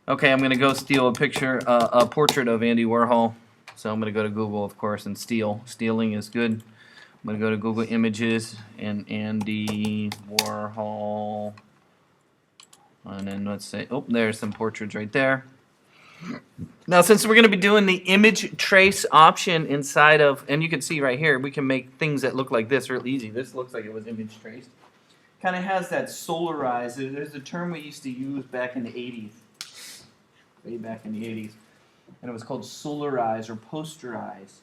Okay, I'm going to go steal a picture, a portrait of Andy Warhol. So I'm going to go to Google, of course, and steal. Stealing is good. I'm going to go to Google Images and Andy Warhol. And then let's say, oh, there's some portraits right there. Now, since we're going to be doing the image trace option inside of, and you can see right here, we can make things that look like this real easy. This looks like it was image traced. Kind of has that solarized. There's a term we used to use back in the 80s. Way back in the 80s. And it was called solarize or posterize.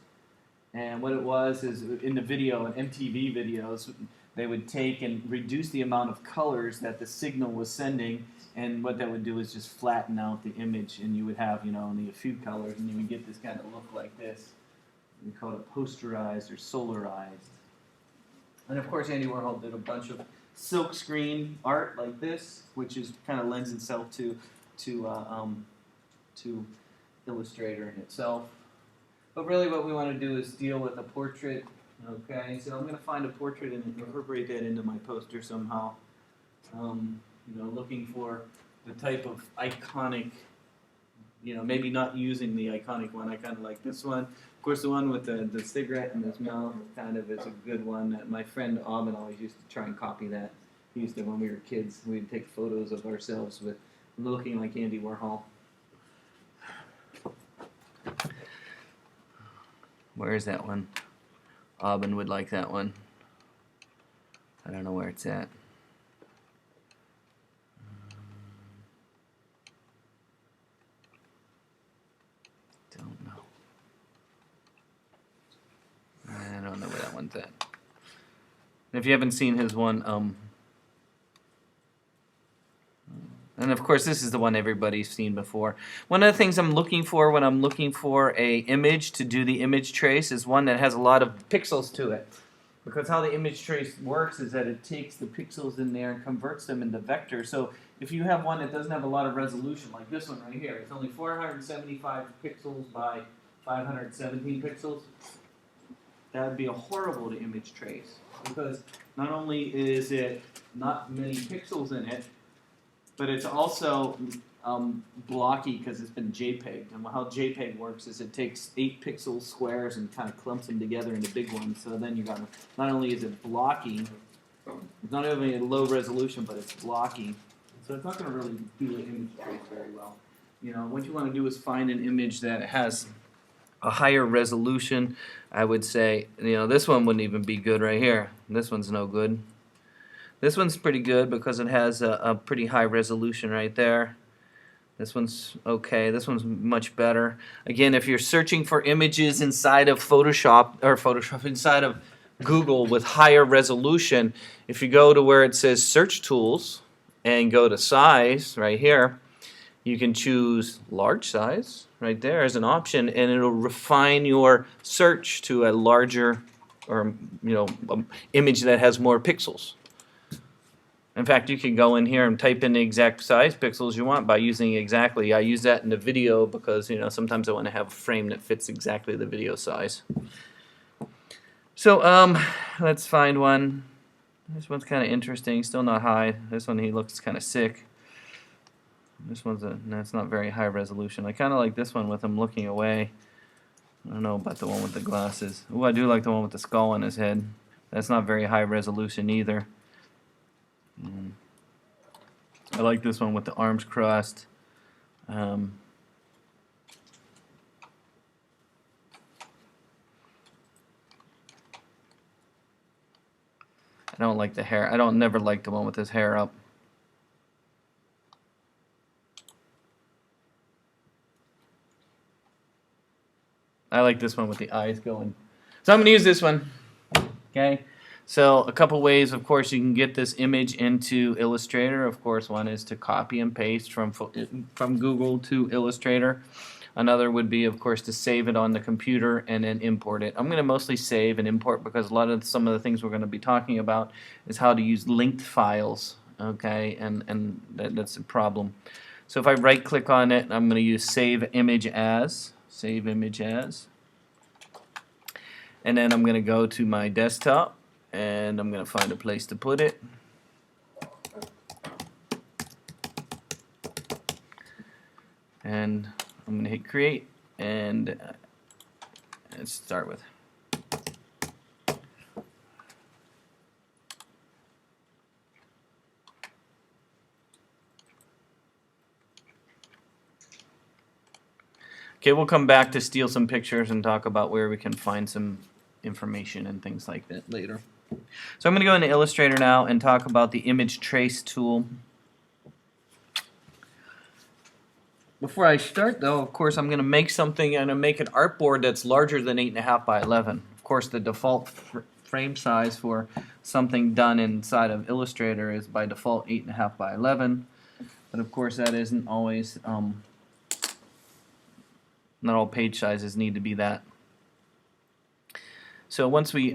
And what it was is in the video, in MTV videos, they would take and reduce the amount of colors that the signal was sending, and what that would do is just flatten out the image, and you would have, you know, only a few colors, and you would get this kind of look like this. We call it posterized or solarized. And of course, Andy Warhol did a bunch of silk screen art like this, which is kind of lends itself to Illustrator in itself. But really what we want to do is deal with a portrait. Okay, so I'm going to find a portrait and incorporate that into my poster somehow. You know, looking for the type of iconic, you know, maybe not using the iconic one. I kind of like this one. Of course, the one with the cigarette in his mouth kind of is a good one. That my friend Aubin always used to try and copy that. He used to, when we were kids, we'd take photos of ourselves with looking like Andy Warhol. Where is that one? Aubin would like that one. I don't know where it's at. Don't know. I don't know where that one's at. If you haven't seen his one, and of course this is the one everybody's seen before. One of the things I'm looking for when I'm looking for a image to do the image trace is one that has a lot of pixels to it. Because how the image trace works is that it takes the pixels in there and converts them into vectors. So if you have one that doesn't have a lot of resolution, like this one right here, it's only 475 pixels by 517 pixels, that would be a horrible to image trace. Because not only is it not many pixels in it, but it's also blocky because it's been JPEG'd. And how JPEG works is it takes 8 pixel squares and kind of clumps them together into big ones. So then you got not only is it blocky, it's not only a low resolution, but it's blocky. So it's not going to really do the image trace very well. You know, what you want to do is find an image that has a higher resolution. I would say, you know, this one wouldn't even be good right here. This one's no good. This one's pretty good because it has a pretty high resolution right there. This one's okay. This one's much better. Again, if you're searching for images inside of Photoshop, inside of Google with higher resolution, if you go to where it says Search Tools and go to Size right here, you can choose large size right there as an option, and it'll refine your search to a larger, or image that has more pixels. In fact, you can go in here and type in the exact size pixels you want by using exactly. I use that in the video because, you know, sometimes I want to have a frame that fits exactly the video size. So let's find one. This one's kind of interesting. Still not high. This one, he looks kind of sick. This one's that's not very high resolution. I kind of like this one with him looking away. I don't know about the one with the glasses. Oh, I do like the one with the skull on his head. That's not very high resolution either. I like this one with the arms crossed. I don't like the hair. I don't never like the one with his hair up. I like this one with the eyes going. So I'm going to use this one. Okay. So a couple ways, of course, you can get this image into Illustrator. Of course, one is to copy and paste from Google to Illustrator. Another would be, of course, to save it on the computer and then import it. I'm going to mostly save and import because some of the things we're going to be talking about is how to use linked files. Okay, and that's a problem. So if I right-click on it, I'm going to use Save Image As. Save Image As. And then I'm going to go to my desktop. And I'm going to find a place to put it. And I'm going to hit create, and let's start with. Okay, we'll come back to steal some pictures and talk about where we can find some information and things like that later. So I'm going to go into Illustrator now and talk about the image trace tool. Before I start, though, of course, I'm going to make something. I'm going to make an artboard that's larger than 8.5 by 11. Of course, the default frame size for something done inside of Illustrator is by default 8.5 by 11. But of course, that isn't always. Not all page sizes need to be that. So once we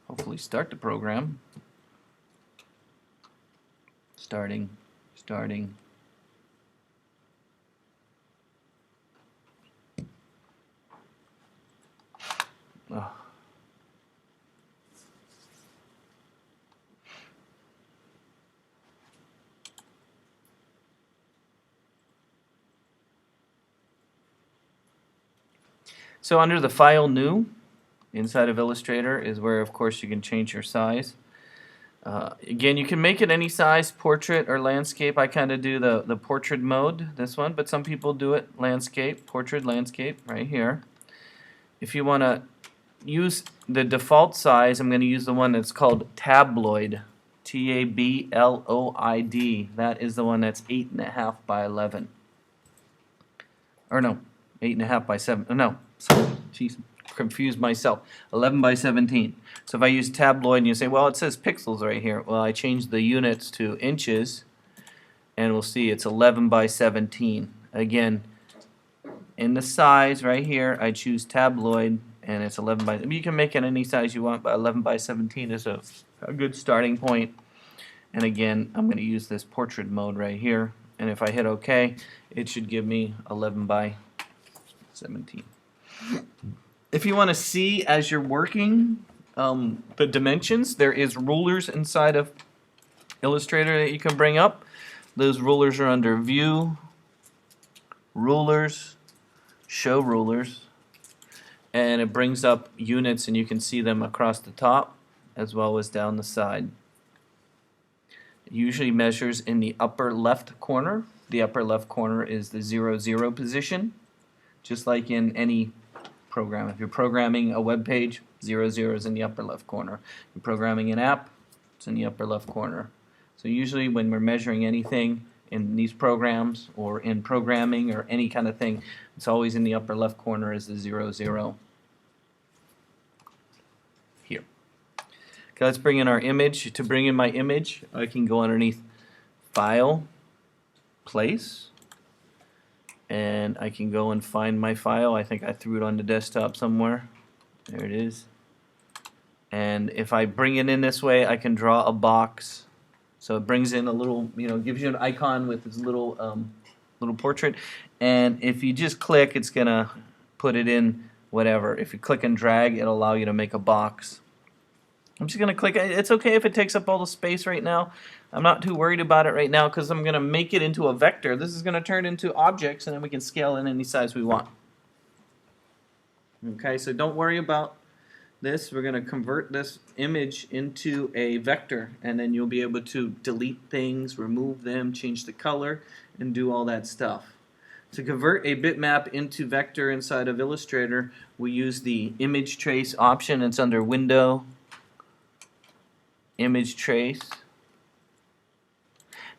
hopefully start the program, starting. Oh. So under the File New, inside of Illustrator is where, of course, you can change your size. Again, you can make it any size, portrait or landscape. I kind of do the portrait mode, this one, but some people do it landscape, portrait, landscape, right here. If you want to use the default size, I'm going to use the one that's called Tabloid, Tabloid. That is the one that's 8.5 by 11. Or no, 8.5 by 7. No, sorry, jeez, confused myself. 11 by 17. So if I use tabloid and you say, well, it says pixels right here. Well, I changed the units to inches, and we'll see it's 11 by 17. Again, in the size right here, I choose tabloid, and it's 11 by. You can make it any size you want, but 11 by 17 is a good starting point. And again, I'm going to use this portrait mode right here. And if I hit OK, it should give me 11 by 17. If you want to see as you're working the dimensions, there is rulers inside of Illustrator that you can bring up. Those rulers are under View, Rulers, Show Rulers, and it brings up units, and you can see them across the top as well as down the side. It usually measures in the upper left corner. The upper left corner is the 0, 0 position, just like in any program. If you're programming a web page, 0, 0 is in the upper left corner. If you're programming an app, it's in the upper left corner. So usually when we're measuring anything in these programs or in programming or any kind of thing, it's always in the upper left corner is the 0, 0. Here. Okay, let's bring in our image. To bring in my image, I can go underneath File, Place, and I can go and find my file. I think I threw it on the desktop somewhere. There it is. And if I bring it in this way, I can draw a box. So it brings in a little, gives you an icon with this little little portrait. And if you just click, it's going to put it in whatever. If you click and drag, it'll allow you to make a box. I'm just going to click. It's okay if it takes up all the space right now. I'm not too worried about it right now because I'm going to make it into a vector. This is going to turn into objects, and then we can scale in any size we want. Okay, so don't worry about this. We're going to convert this image into a vector, and then you'll be able to delete things, remove them, change the color, and do all that stuff. To convert a bitmap into vector inside of Illustrator, we use the image trace option. It's under Window, Image Trace.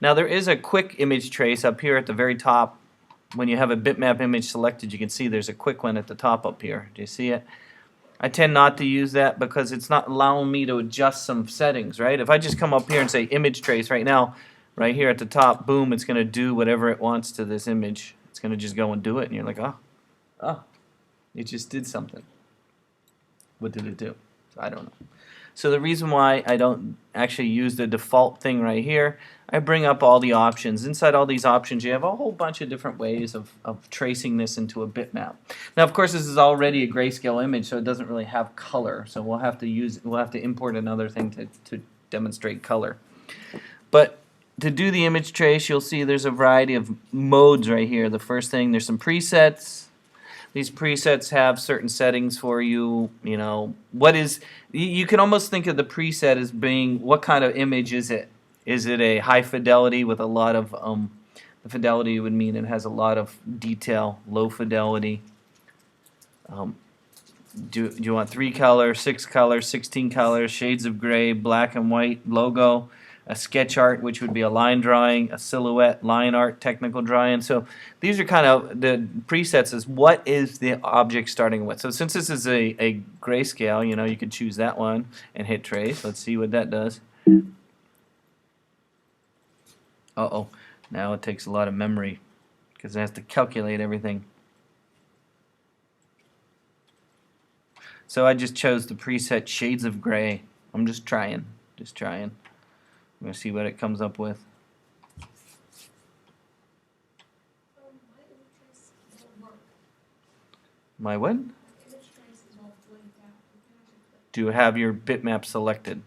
Now there is a quick image trace up here at the very top. When you have a bitmap image selected, you can see there's a quick one at the top up here. Do you see it? I tend not to use that because it's not allowing me to adjust some settings, right? If I just come up here and say image trace right now, right here at the top, boom, it's going to do whatever it wants to this image. It's going to just go and do it, and you're like, oh, it just did something. What did it do? I don't know. So the reason why I don't actually use the default thing right here, I bring up all the options. Inside all these options, you have a whole bunch of different ways of tracing this into a bitmap. Now, of course, this is already a grayscale image, so it doesn't really have color. So we'll have to import another thing to demonstrate color. But to do the image trace, you'll see there's a variety of modes right here. The first thing, there's some presets. These presets have certain settings for you. You know, you can almost think of the preset as being, what kind of image is it? Is it a high fidelity with a lot of, the fidelity would mean it has a lot of detail, low fidelity. Do you want 3 color, 6 color, 16 colors, shades of gray, black and white, logo, a sketch art, which would be a line drawing, a silhouette, line art, technical drawing. So these are kind of the presets, is what is the object starting with. So since this is a grayscale, you know, you could choose that one and hit trace. Let's see what that does. Uh-oh, now it takes a lot of memory because it has to calculate everything. So I just chose the preset Shades of Gray. I'm just trying. I'm going to see what it comes up with. My what? Do you have your bitmap selected?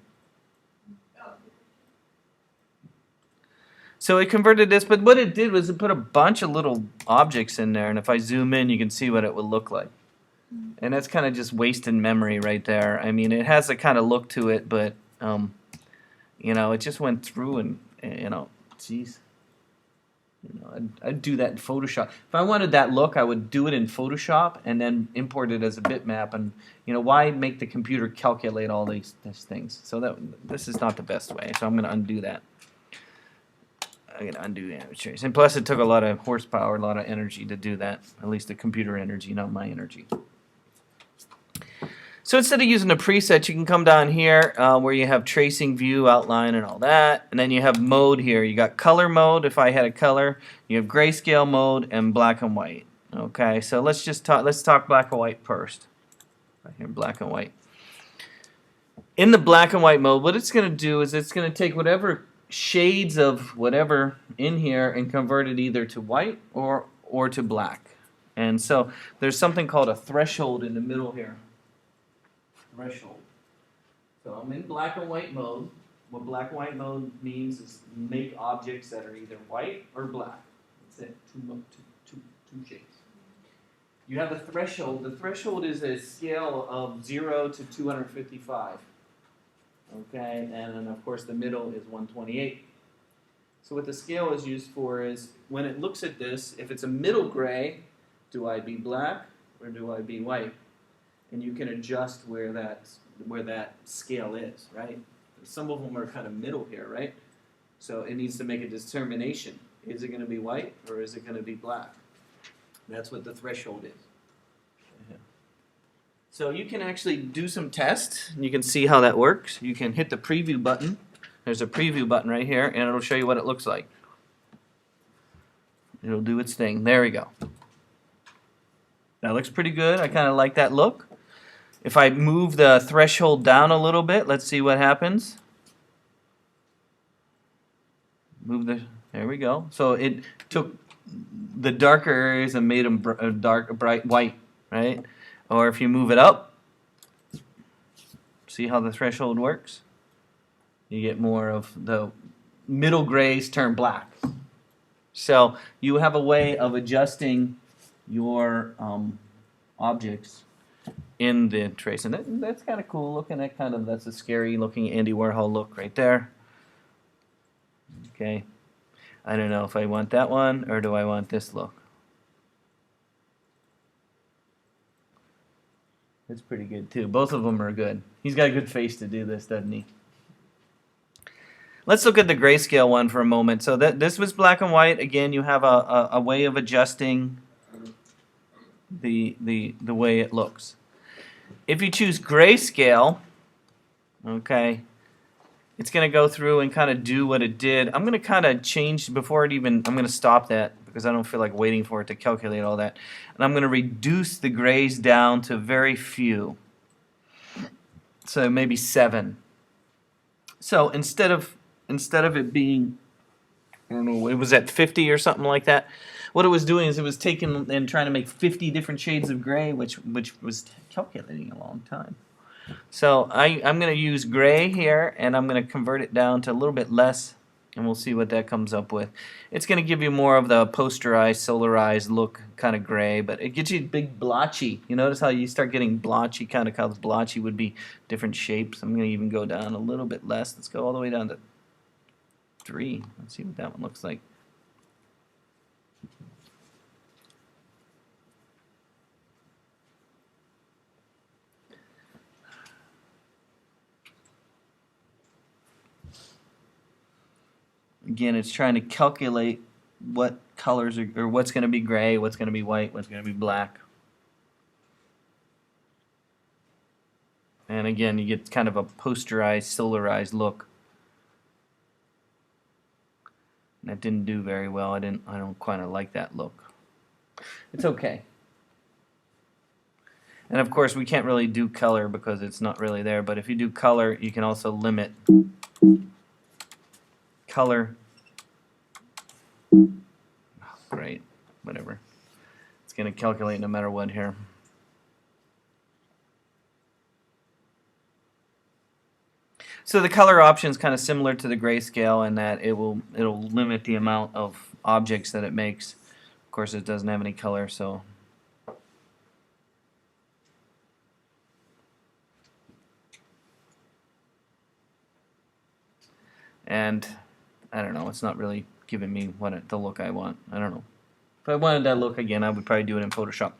So it converted this, but what it did was it put a bunch of little objects in there, and if I zoom in, you can see what it would look like. And that's kind of just wasting memory right there. I mean, it has a kind of look to it, but you know, it just went through and you know, geez. You know, I'd do that in Photoshop. If I wanted that look, I would do it in Photoshop and then import it as a bitmap. And you know, why make the computer calculate all these things? So this is not the best way. So I'm going to undo that. I'm going to undo the image trace. And plus, it took a lot of horsepower, a lot of energy to do that. At least the computer energy, not my energy. So instead of using a preset, you can come down here where you have tracing, view, outline, and all that. And then you have mode here. You got color mode, if I had a color. You have grayscale mode and black and white. Okay, so let's talk black and white first. Right here, black and white. In the black and white mode, what it's going to do is it's going to take whatever shades of whatever in here and convert it either to white or to black. And so there's something called a threshold in the middle here. Threshold. So I'm in black and white mode. What black and white mode means is make objects that are either white or black. That's it. Two shades. You have a threshold. The threshold is a scale of 0 to 255. Okay, and then of course the middle is 128. So what the scale is used for is when it looks at this, if it's a middle gray, do I be black or do I be white? And you can adjust where that scale is, right? Some of them are kind of middle here, right? So it needs to make a determination. Is it going to be white or is it going to be black? That's what the threshold is. So you can actually do some tests, and you can see how that works. You can hit the preview button. There's a preview button right here, and it'll show you what it looks like. It'll do its thing. There we go. That looks pretty good. I kind of like that look. If I move the threshold down a little bit, let's see what happens. There we go. So it took the darker areas and made them bright white, right? Or if you move it up, see how the threshold works? You get more of the middle grays turn black. So you have a way of adjusting your objects in the trace. And that's kind of cool looking. That's a scary looking Andy Warhol look right there. Okay. I don't know if I want that one or do I want this look. It's pretty good too. Both of them are good. He's got a good face to do this, doesn't he? Let's look at the grayscale one for a moment. So this was black and white. Again, you have a way of adjusting the way it looks. If you choose grayscale, okay, it's going to go through and kind of do what it did. I'm going to kind of change before it even. I'm going to stop that because I don't feel like waiting for it to calculate all that. And I'm going to reduce the grays down to very few. So maybe 7. So instead of it being, I don't know, it was at 50 or something like that. What it was doing is it was taking and trying to make 50 different shades of gray, which was calculating a long time. So I'm going to use gray here, and I'm going to convert it down to a little bit less and we'll see what that comes up with. It's going to give you more of the posterized, solarized look, kind of gray, but it gets you big blotchy. You notice how you start getting blotchy, kind of colors. Blotchy would be different shapes. I'm going to even go down a little bit less. Let's go all the way down to 3. Let's see what that one looks like. Again, it's trying to calculate what colors are, or what's going to be gray, what's going to be white, what's going to be black. And again, you get kind of a posterized, solarized look. That didn't do very well. I don't quite like that look. It's okay. And of course, we can't really do color because it's not really there. But if you do color, you can also limit color. Oh, great, whatever. It's going to calculate no matter what here. So the color option is kind of similar to the grayscale in that it'll limit the amount of objects that it makes. Of course, it doesn't have any color, so. And I don't know, it's not really giving me the look I want. I don't know. If I wanted that look again, I would probably do it in Photoshop.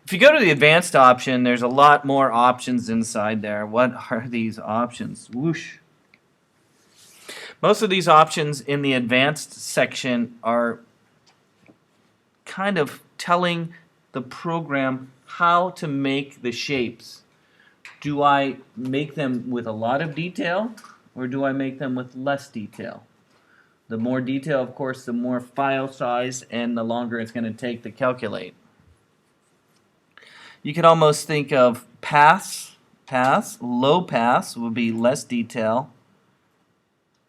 If you go to the advanced option, there's a lot more options inside there. What are these options? Whoosh. Most of these options in the advanced section are kind of telling the program how to make the shapes. Do I make them with a lot of detail, or do I make them with less detail? The more detail, of course, the more file size and the longer it's going to take to calculate. You could almost think of pass. Low pass would be less detail.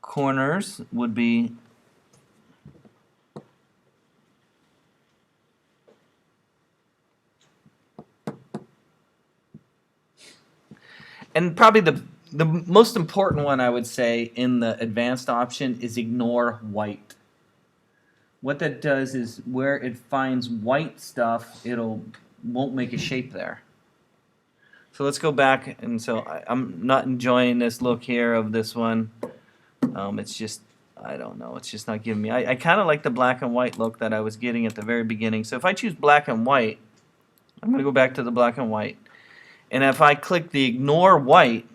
Corners would be and probably the most important one I would say in the advanced option is ignore white. What that does is where it finds white stuff, won't make a shape there. So let's go back, and so I'm not enjoying this look here of this one. It's just, I don't know, it's just not giving me, I kind of like the black and white look that I was getting at the very beginning. So if I choose black and white, I'm going to go back to the black and white. And if I click the ignore white,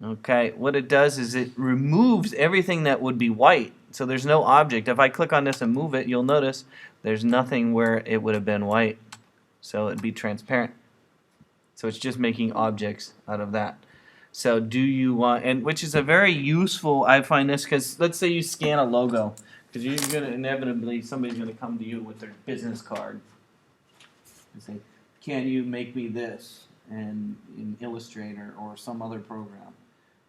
okay, what it does is it removes everything that would be white. So there's no object. If I click on this and move it, you'll notice there's nothing where it would have been white. So it'd be transparent. So it's just making objects out of that. So do you want, and which is a very useful, I find this, because let's say you scan a logo, because you're going to inevitably, somebody's going to come to you with their business card and say, can you make me this in Illustrator or some other program?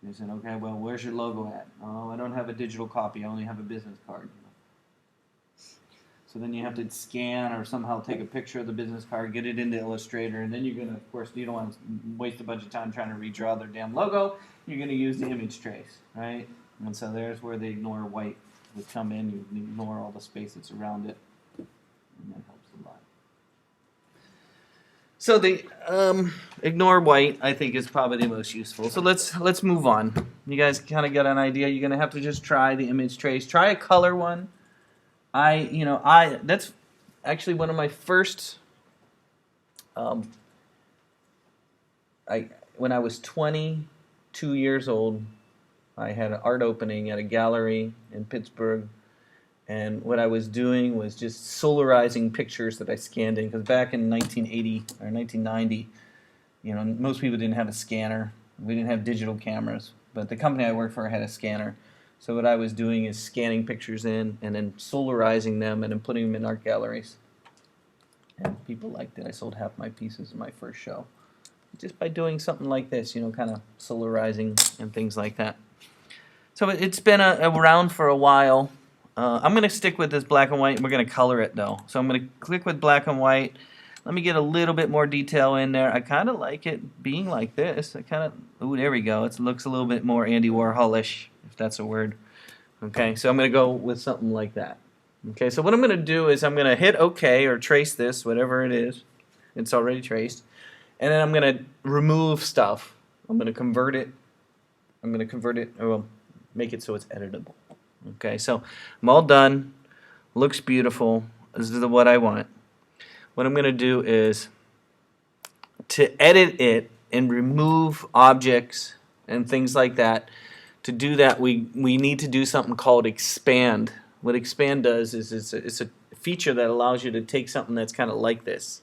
They said, okay, well, where's your logo at? Oh, I don't have a digital copy. I only have a business card. So then you have to scan or somehow take a picture of the business card, get it into Illustrator, and then you're going to, of course, you don't want to waste a bunch of time trying to redraw their damn logo. You're going to use the image trace, right? And so there's where the ignore white would come in. You ignore all the space that's around it, and that helps a lot. So the ignore white, I think, is probably the most useful. So let's move on. You guys kind of got an idea. You're going to have to just try the image trace. Try a color one. That's actually one of my first. When I was 22 years old, I had an art opening at a gallery in Pittsburgh. And what I was doing was just solarizing pictures that I scanned in. Because back in 1980 or 1990, most people didn't have a scanner. We didn't have digital cameras. But the company I worked for had a scanner. So what I was doing is scanning pictures in and then solarizing them and then putting them in art galleries. And people liked it. I sold half my pieces in my first show. Just by doing something like this, kind of solarizing and things like that. So it's been around for a while. I'm going to stick with this black and white, and we're going to color it, though. So I'm going to click with black and white. Let me get a little bit more detail in there. I kind of like it being like this. I kind of, ooh, there we go. It looks a little bit more Andy Warhol-ish, if that's a word. Okay, so I'm going to go with something like that. Okay, so what I'm going to do is I'm going to hit OK or trace this, whatever it is. It's already traced. And then I'm going to remove stuff. I'm going to convert it. I'm going to convert it, or well, make it so it's editable. Okay, so I'm all done. Looks beautiful. This is what I want. What I'm going to do is to edit it and remove objects and things like that. To do that, we need to do something called expand. What expand does is it's a feature that allows you to take something that's kind of like this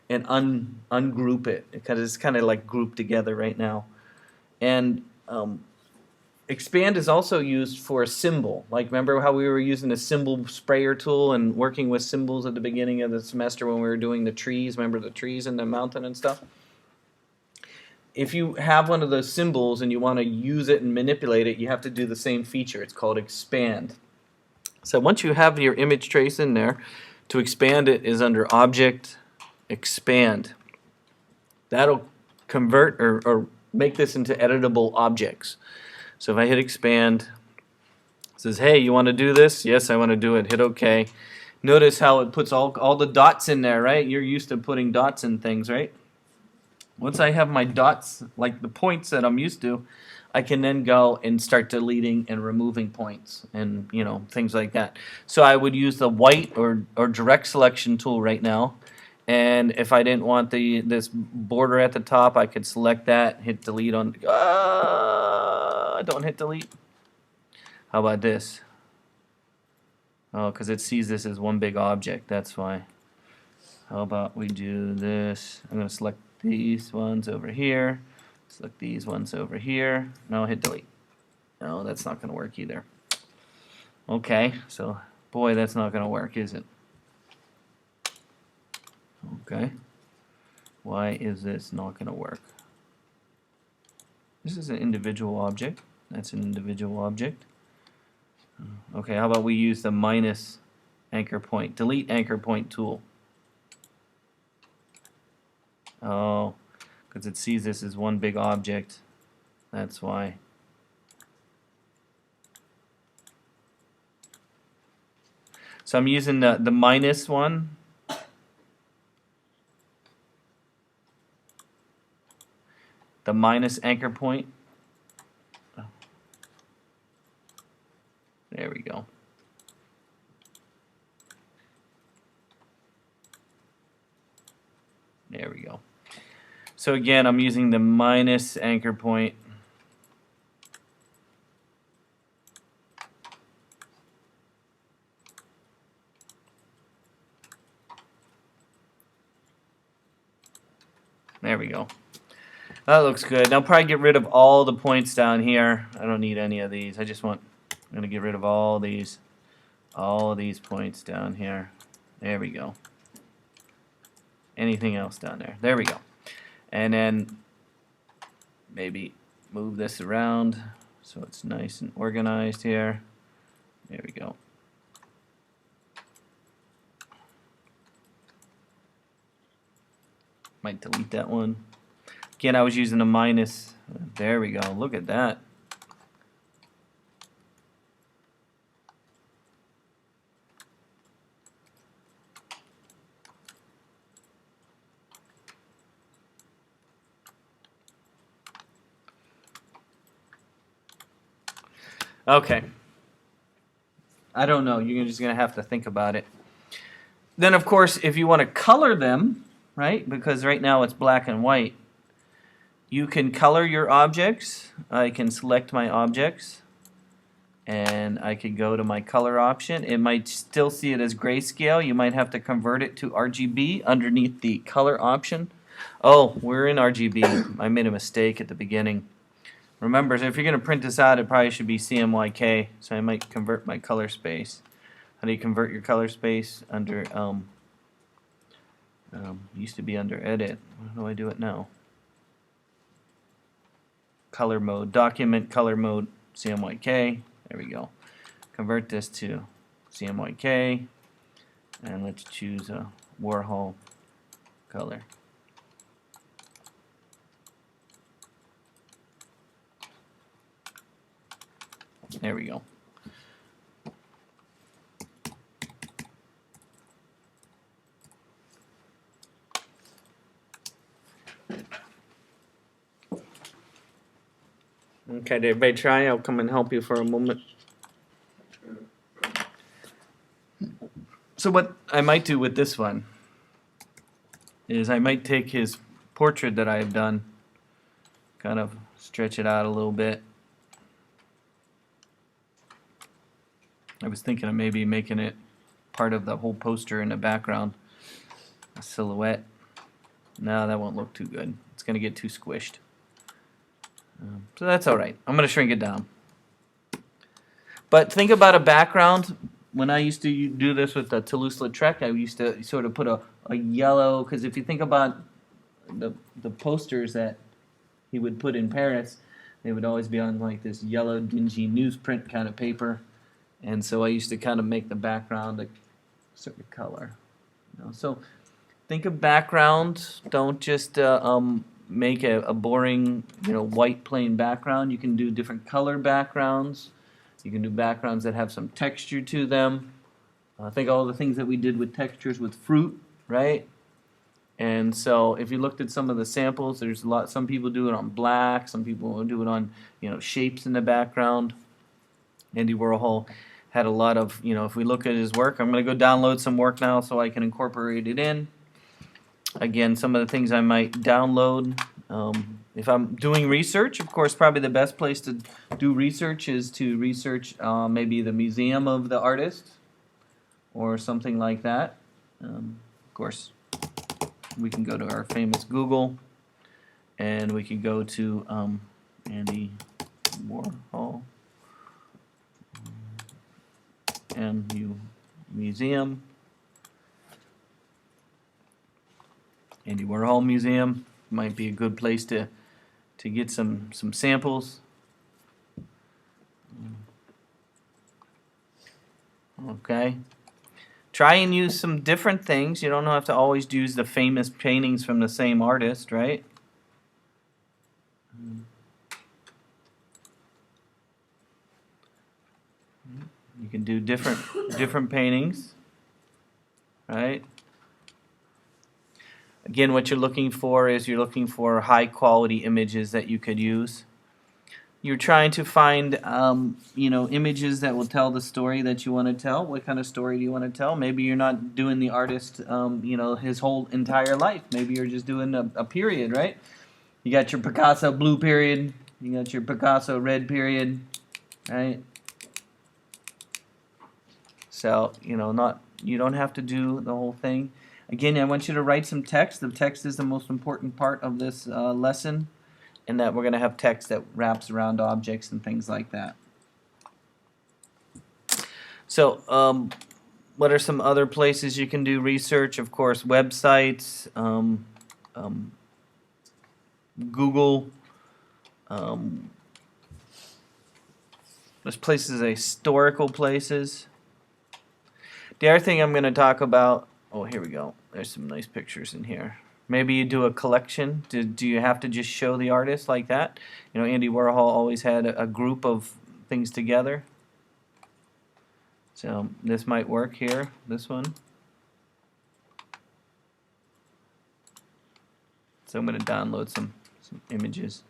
and ungroup it, because it's kind of like grouped together right now. And expand is also used for a symbol. Like, remember how we were using the symbol sprayer tool and working with symbols at the beginning of the semester when we were doing the trees? Remember the trees in the mountain and stuff? If you have one of those symbols and you want to use it and manipulate it, you have to do the same feature. It's called expand. So once you have your image trace in there, to expand it is under Object, Expand. That'll convert or make this into editable objects. So if I hit expand, it says, hey, you want to do this? Yes, I want to do it. Hit OK. Notice how it puts all the dots in there, right? You're used to putting dots in things, right? Once I have my dots, like the points that I'm used to, I can then go and start deleting and removing points and, you know, things like that. So I would use the white or direct selection tool right now. And if I didn't want this border at the top, I could select that, hit delete on. Don't hit delete. How about this? Oh, because it sees this as one big object. That's why. How about we do this? I'm going to select these ones over here. Select these ones over here. No, hit delete. No, that's not going to work either. Okay, so boy, that's not going to work, is it? Okay. Why is this not going to work? This is an individual object. That's an individual object. Okay, how about we use the minus anchor point, delete anchor point tool. Oh, because it sees this as one big object. That's why. So I'm using the minus one. The minus anchor point. Oh. There we go. There we go. So again, I'm using the minus anchor point. There we go. That looks good. I'll probably get rid of all the points down here. I don't need any of these. I'm going to get rid of all of these points down here. There we go. Anything else down there? There we go. And then maybe move this around so it's nice and organized here. There we go. Might delete that one. Again, I was using a minus. There we go. Look at that. Okay. I don't know. You're just going to have to think about it. Then, of course, if you want to color them, right, because right now it's black and white, you can color your objects. I can select my objects, and I could go to my color option. It might still see it as grayscale. You might have to convert it to RGB underneath the color option. Oh, we're in RGB. I made a mistake at the beginning. Remember, if you're going to print this out, it probably should be CMYK, so I might convert my color space. How do you convert your color space? Under, used to be under Edit. How do I do it now? Color mode, document color mode, CMYK. There we go. Convert this to CMYK, and let's choose a Warhol color. There we go. Okay, did everybody try? I'll come and help you for a moment. So what I might do with this one is I might take his portrait that I have done, kind of stretch it out a little bit. I was thinking of maybe making it part of the whole poster in the background, a silhouette. No, that won't look too good. It's going to get too squished. So that's all right. I'm going to shrink it down. But think about a background. When I used to do this with the Toulouse-Lautrec, I used to sort of put a yellow, because if you think about the posters that he would put in Paris, they would always be on like this yellow, dingy newsprint kind of paper. And so I used to kind of make the background a certain color. You know? So think of background. Don't just make a boring, white plain background. You can do different color backgrounds. You can do backgrounds that have some texture to them. Think all the things that we did with textures with fruit, right? And so if you looked at some of the samples, there's a lot. Some people do it on black. Some people do it on, shapes in the background. Andy Warhol had a lot of, if we look at his work, I'm going to go download some work now so I can incorporate it in. Again, some of the things I might download. If I'm doing research, of course, probably the best place to do research is to research maybe the museum of the artist or something like that. Of course, we can go to our famous Google, and we can go to Andy Warhol MU Museum. Andy Warhol Museum might be a good place to get some samples. Okay. Try and use some different things. You don't have to always use the famous paintings from the same artist, right? You can do different paintings, right? Again, what you're looking for is high quality images that you could use. You're trying to find images that will tell the story that you want to tell. What kind of story do you want to tell? Maybe you're not doing the artist his whole entire life. Maybe you're just doing a period, right? You got your Picasso blue period, you got your Picasso red period, right? So, you don't have to do the whole thing. Again, I want you to write some text. The text is the most important part of this lesson, and that we're going to have text that wraps around objects and things like that. So, what are some other places you can do research? Of course, websites, Google. There's places, historical places. The other thing I'm going to talk about, here we go. There's some nice pictures in here. Maybe you do a collection. Do you have to just show the artist like that? Andy Warhol always had a group of things together. So this might work here, this one. So I'm going to download some images.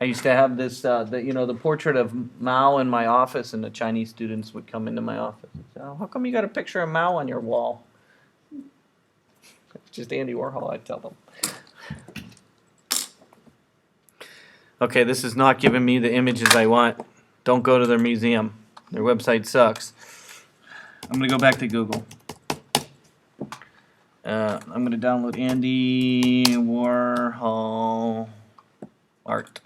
I used to have this, the portrait of Mao in my office, and the Chinese students would come into my office and say, "Oh, how come you got a picture of Mao on your wall?" It's just Andy Warhol, I'd tell them. Okay, this is not giving me the images I want. Don't go to their museum. Their website sucks. I'm going to go back to Google. I'm going to download Andy Warhol art.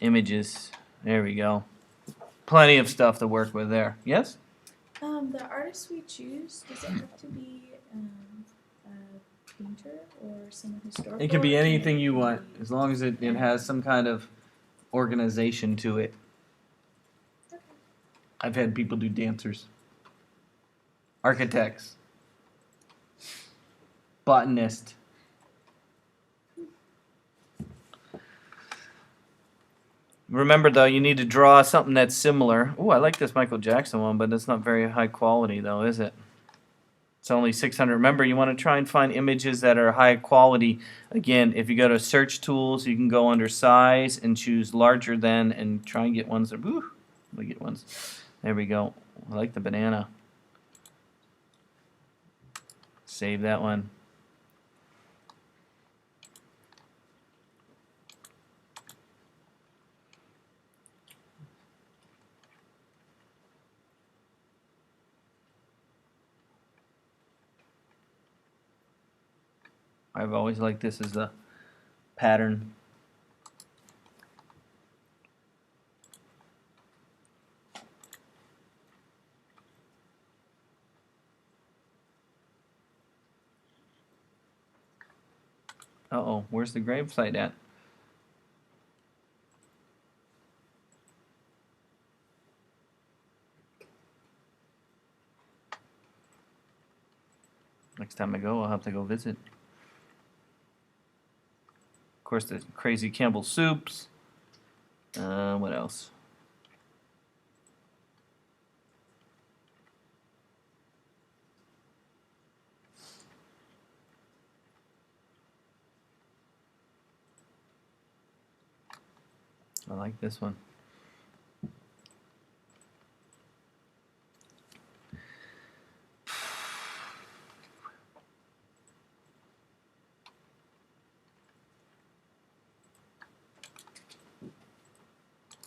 Images. There we go. Plenty of stuff to work with there. Yes? The artist we choose, does it have to be painter or someone historical? It can be or anything you be- want, as long as it has some kind of organization to it. Okay. I've had people do dancers, architects, botanist. Remember, though, you need to draw something that's similar. Oh, I like this Michael Jackson one, but it's not very high quality, though, is it? It's only 600. Remember, you want to try and find images that are high quality. Again, if you go to search tools, you can go under size and choose larger than and try and get ones that, woo, we get ones. There we go. I like the banana. Save that one. I've always liked this as the pattern. Uh-oh, where's the gravesite at? Next time I go, I'll have to go visit. Of course, the crazy Campbell soups. What else? I like this one.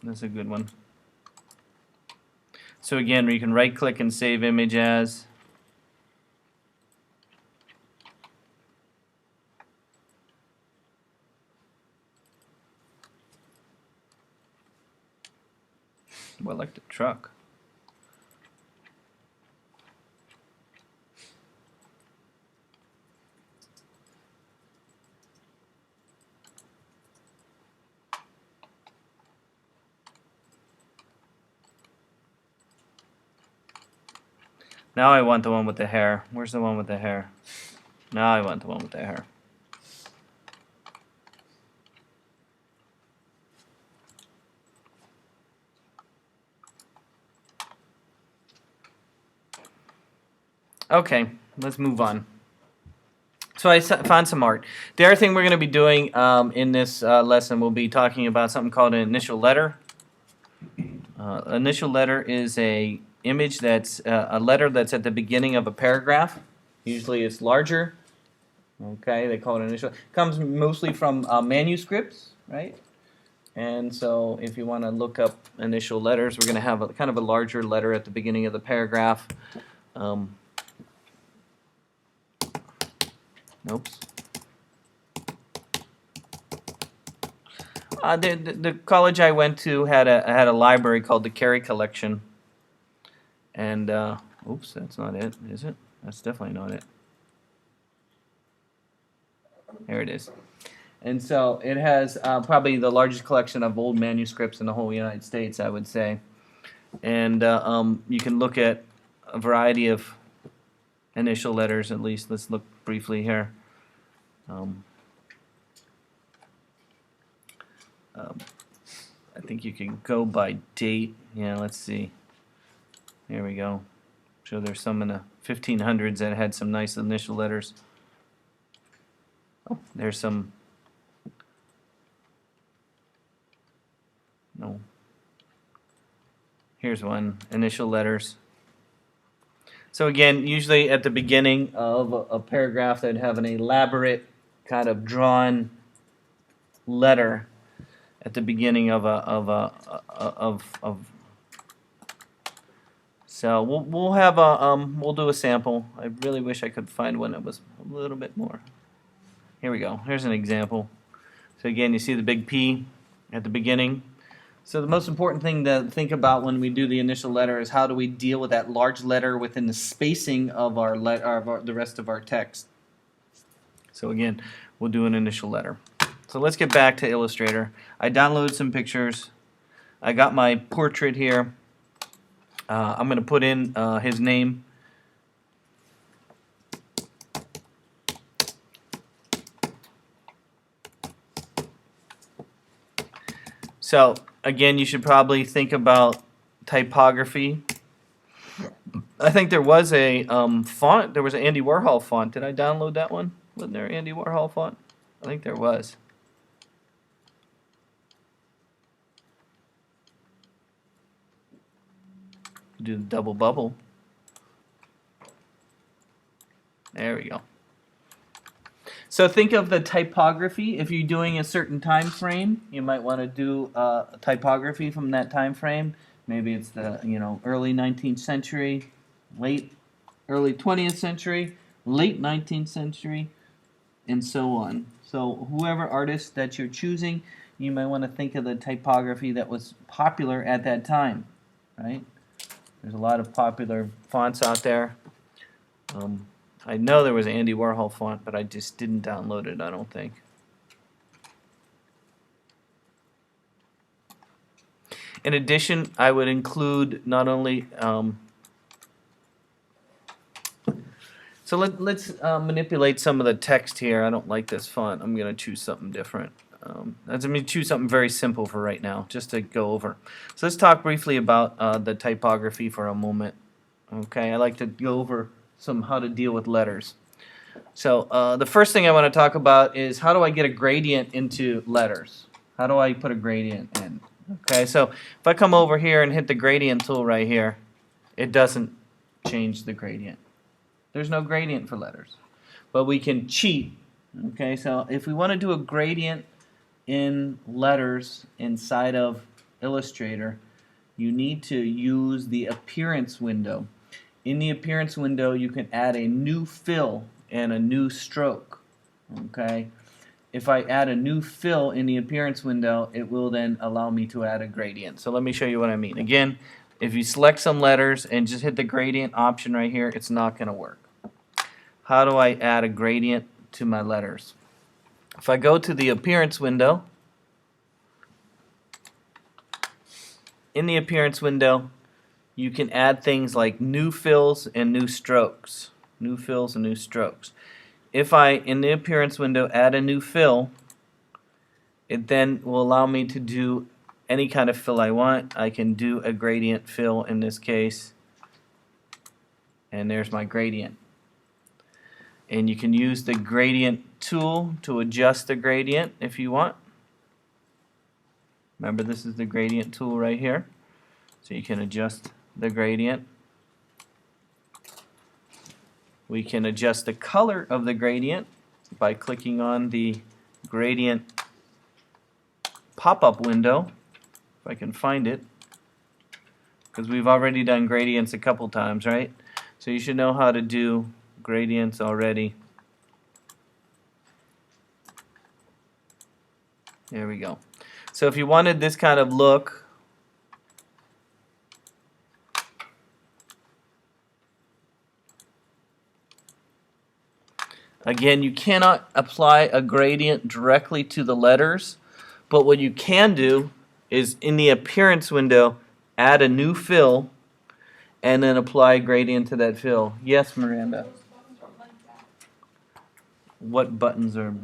That's a good one. So again, you can right click and save image as. Well, I like the truck. Now I want the one with the hair. Where's the one with the hair? Now I want the one with the hair. Okay, let's move on. So I found some art. The other thing we're going to be doing in this lesson, we'll be talking about something called an initial letter. Initial letter is a image that's a letter that's at the beginning of a paragraph. Usually it's larger. Okay, they call it initial. It comes mostly from manuscripts, right? And so if you want to look up initial letters, we're going to have a, kind of a larger letter at the beginning of the paragraph. Nope. The college I went to had a library called the Carey Collection, and oops, that's not it, is it? That's definitely not it. There it is. And so it has probably the largest collection of old manuscripts in the whole United States, I would say. And you can look at a variety of initial letters, at least. Let's look briefly here. I think you can go by date. Yeah, let's see. Here we go. So there's some in the 1500s that had some nice initial letters. Oh, there's some. No. Here's one, initial letters. So again, usually at the beginning of a paragraph, they'd have an elaborate kind of drawn letter at the beginning of So we'll do a sample. I really wish I could find one that was a little bit more. Here we go. Here's an example. So again, you see the big P at the beginning. So the most important thing to think about when we do the initial letter is how do we deal with that large letter within the spacing of our the rest of our text. So again, we'll do an initial letter. So let's get back to Illustrator. I downloaded some pictures. I got my portrait here. I'm going to put in his name. So again, you should probably think about typography. I think there was a font. There was an Andy Warhol font. Did I download that one? Wasn't there an Andy Warhol font? I think there was. Do the double bubble. There we go. So think of the typography. If you're doing a certain time frame, you might want to do a typography from that time frame. Maybe it's the early 19th century, early 20th century, late 19th century, and so on. So whoever artist that you're choosing, you might want to think of the typography that was popular at that time, right? There's a lot of popular fonts out there. I know there was an Andy Warhol font, but I just didn't download it, I don't think. In addition, I would include not only... so let's manipulate some of the text here. I don't like this font. I'm going to choose something different. I'm going to choose something very simple for right now, just to go over. So let's talk briefly about the typography for a moment. Okay, I like to go over how to deal with letters. So the first thing I want to talk about is how do I get a gradient into letters? How do I put a gradient in? Okay, so if I come over here and hit the gradient tool right here, it doesn't change the gradient. There's no gradient for letters. But we can cheat. Okay, so if we want to do a gradient in letters inside of Illustrator, you need to use the appearance window. In the appearance window, you can add a new fill and a new stroke. Okay, if I add a new fill in the appearance window, it will then allow me to add a gradient. So let me show you what I mean. Again, if you select some letters and just hit the gradient option right here, it's not going to work. How do I add a gradient to my letters? If I go to the appearance window, in the appearance window, you can add things like new fills and new strokes. New fills and new strokes. If I, in the appearance window, add a new fill, it then will allow me to do any kind of fill I want. I can do a gradient fill in this case, and there's my gradient. And you can use the gradient tool to adjust the gradient if you want. Remember, this is the gradient tool right here. So you can adjust the gradient. We can adjust the color of the gradient by clicking on the gradient pop-up window, if I can find it, because we've already done gradients a couple times, right? So you should know how to do gradients already. There we go. So if you wanted this kind of look, again, you cannot apply a gradient directly to the letters, but what you can do is in the appearance window, add a new fill and then apply a gradient to that fill. Yes, Miranda? What buttons are...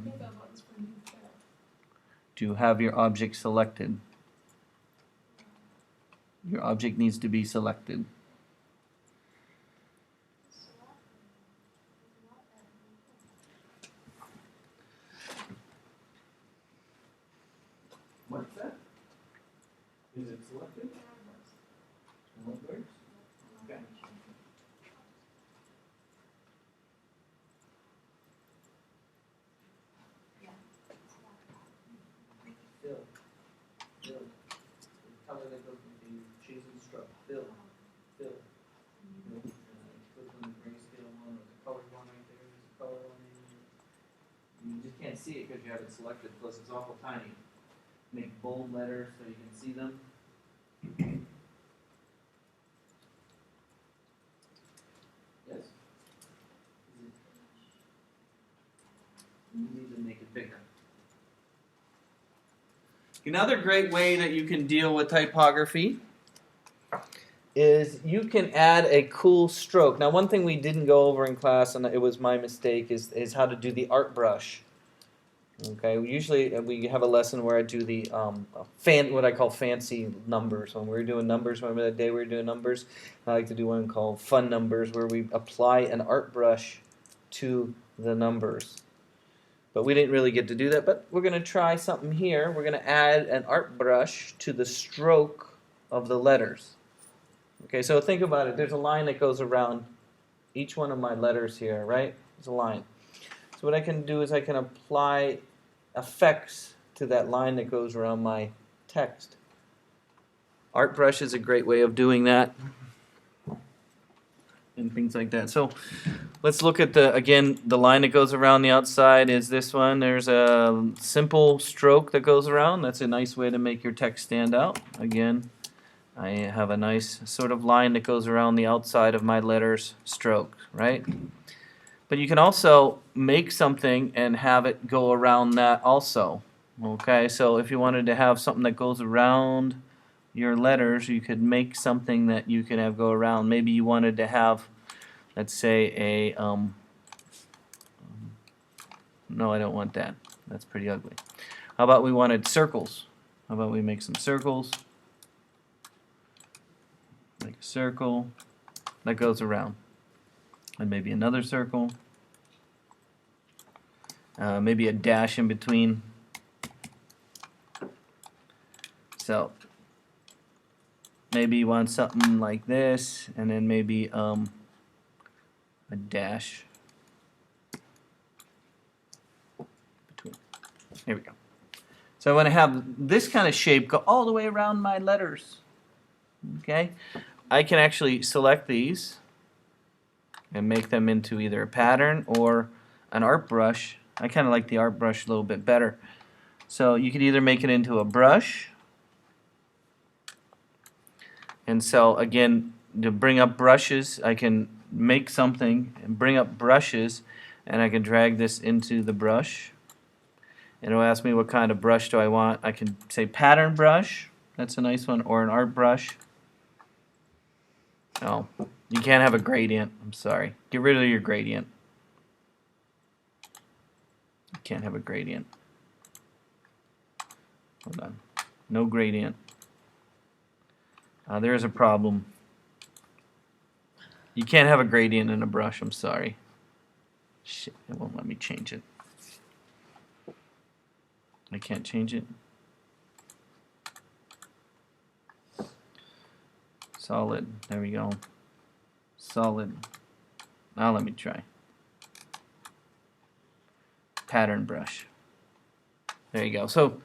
Do you have your object selected? Your object needs to be selected. What's that? Is it selected? What works? Okay. Fill. Fill. The color that goes with the choosing stroke. Fill. Fill. Fill. Click on the grayscale one or the color one right there. There's a color one in there. You just can't see it because you have it selected, plus it's awful tiny. Make bold letters so you can see them. Yes? bigger. Another great way that you can deal with typography is you can add a cool stroke. Now, one thing we didn't go over in class, and it was my mistake, is how to do the art brush. Okay, usually we have a lesson where I do the what I call fancy numbers. When we're doing numbers, remember that day we were doing numbers? I like to do one called fun numbers, where we apply an art brush to the numbers. But we didn't really get to do that, but we're going to try something here. We're going to add an art brush to the stroke of the letters. Okay, so think about it. There's a line that goes around each one of my letters here, right? There's a line. So what I can do is I can apply effects to that line that goes around my text. Art brush is a great way of doing that and things like that. So let's look at the line that goes around the outside is this one. There's a simple stroke that goes around. That's a nice way to make your text stand out. Again, I have a nice sort of line that goes around the outside of my letters stroke, right? But you can also make something and have it go around that also. Okay, so if you wanted to have something that goes around your letters, you could make something that you can have go around. Maybe you wanted to have, let's say, a no, I don't want that. That's pretty ugly. How about we wanted circles? How about we make some circles? Make a circle that goes around. And maybe another circle. Maybe a dash in between. So maybe you want something like this, and then maybe a dash between. Here we go. So I want to have this kind of shape go all the way around my letters. Okay, I can actually select these and make them into either a pattern or an art brush. I kind of like the art brush a little bit better. So you could either make it into a brush, and so again, to bring up brushes, I can make something and bring up brushes, and I can drag this into the brush. And it'll ask me what kind of brush do I want. I can say pattern brush, that's a nice one, or an art brush. Oh, you can't have a gradient. I'm sorry. Get rid of your gradient. You can't have a gradient. Hold on. No gradient. There's a problem. You can't have a gradient in a brush. I'm sorry. Shit, it won't let me change it. I can't change it. Solid. There we go. Solid. Now let me try. Pattern brush. There you go. So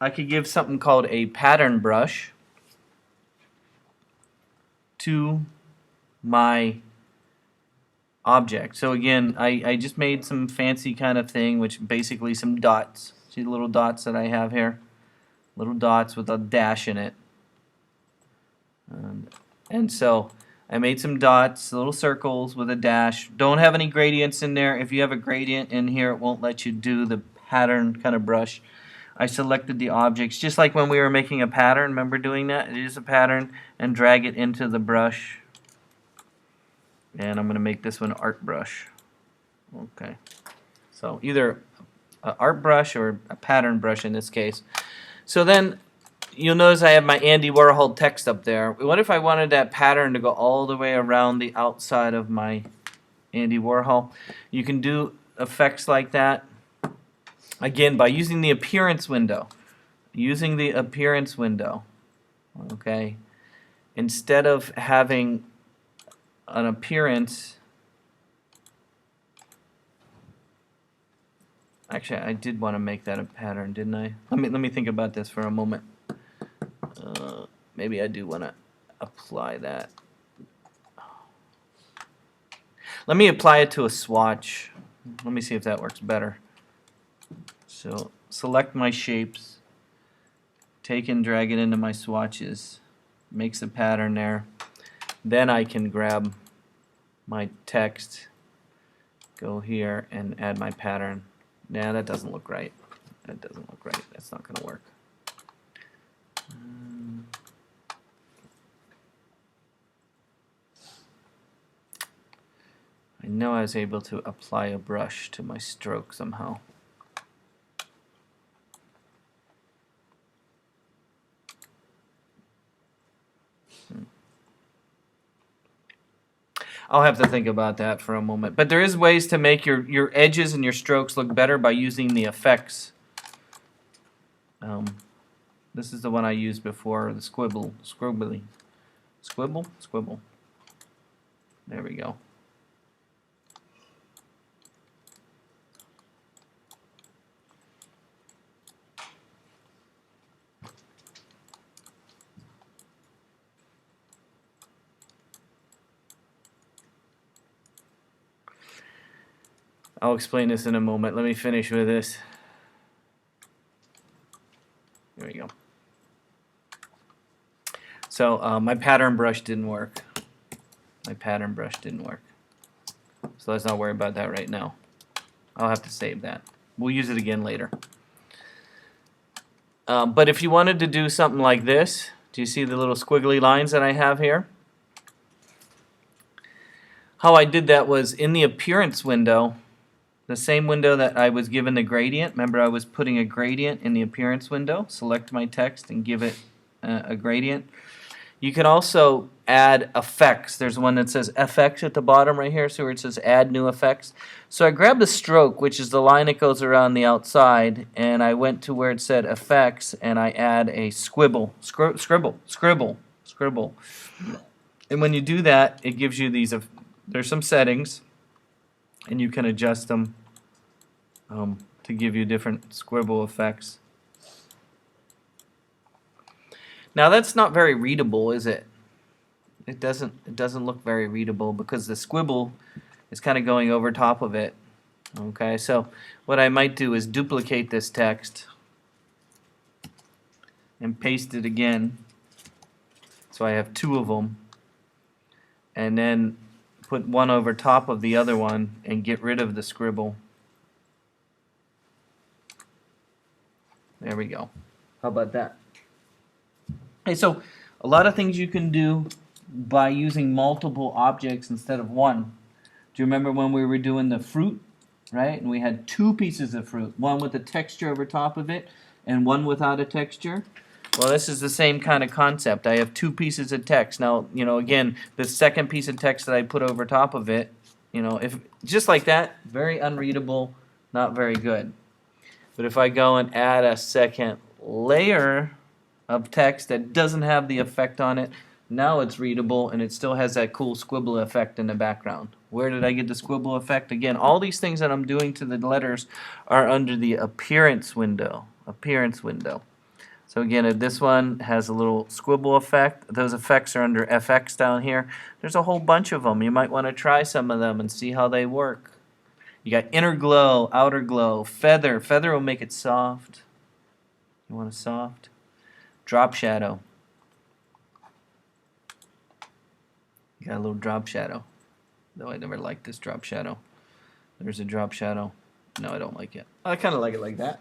I could give something called a pattern brush to my object. So again, I just made some fancy kind of thing, which basically some dots. See the little dots that I have here? Little dots with a dash in it. And so I made some dots, little circles with a dash. Don't have any gradients in there. If you have a gradient in here, it won't let you do the pattern kind of brush. I selected the objects, just like when we were making a pattern. Remember doing that? It is a pattern, and drag it into the brush. And I'm going to make this one art brush. Okay. So either an art brush or a pattern brush in this case. So then you'll notice I have my Andy Warhol text up there. What if I wanted that pattern to go all the way around the outside of my Andy Warhol? You can do effects like that, again, by using the appearance window. Using the appearance window, okay? Instead of having an appearance, actually, I did want to make that a pattern, didn't I? Let me think about this for a moment. Maybe I do want to apply that. Let me apply it to a swatch. Let me see if that works better. So select my shapes, take and drag it into my swatches, makes a pattern there. Then I can grab my text, go here and add my pattern, Nah, that doesn't look right. That doesn't look right. That's not going to work. I know I was able to apply a brush to my stroke somehow. I'll have to think about that for a moment. But there is ways to make your edges and your strokes look better by using the effects. This is the one I used before, the squibbly. Squibble. There we go. I'll explain this in a moment. Let me finish with this. There we go. So my pattern brush didn't work. So let's not worry about that right now. I'll have to save that. We'll use it again later. But if you wanted to do something like this, do you see the little squiggly lines that I have here? How I did that was in the appearance window, the same window that I was given the gradient. Remember, I was putting a gradient in the appearance window. Select my text and give it a gradient. You can also add effects. There's one that says FX at the bottom right here, so where it says add new effects. So I grabbed the stroke, which is the line that goes around the outside, and I went to where it said effects, and I add a scribble. And when you do that, it gives you these, there's some settings, and you can adjust them to give you different scribble effects. Now that's not very readable, is it? It doesn't look very readable because the squibble is kind of going over top of it. Okay, so what I might do is duplicate this text and paste it again. So I have two of them, and then put one over top of the other one and get rid of the scribble. There we go. How about that? Okay, so a lot of things you can do by using multiple objects instead of one. Do you remember when we were doing the fruit, right? And we had two pieces of fruit, one with a texture over top of it and one without a texture. Well, this is the same kind of concept. I have two pieces of text. Now, again, the second piece of text that I put over top of it, if just like that, very unreadable, not very good. But if I go and add a second layer of text that doesn't have the effect on it, now it's readable and it still has that cool squibble effect in the background. Where did I get the squibble effect? Again, all these things that I'm doing to the letters are under the appearance window. So again, this one has a little squibble effect. Those effects are under FX down here. There's a whole bunch of them. You might want to try some of them and see how they work. You got inner glow, outer glow, feather. Feather will make it soft. You want it soft? Drop shadow. You got a little drop shadow. Though I never liked this drop shadow. There's a drop shadow. No, I don't like it. I kind of like it like that.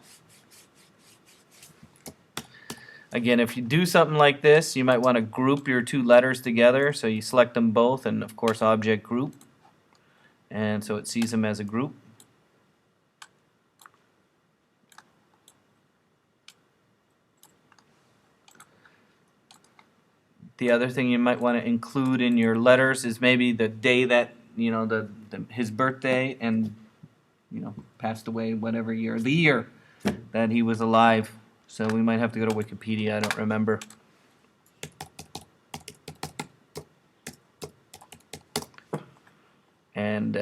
Again, if you do something like this, you might want to group your two letters together. So you select them both and, of course, object group. And so it sees them as a group. The other thing you might want to include in your letters is maybe the day that, his birthday and, passed away, whatever year, the year that he was alive. So we might have to go to Wikipedia, I don't remember. And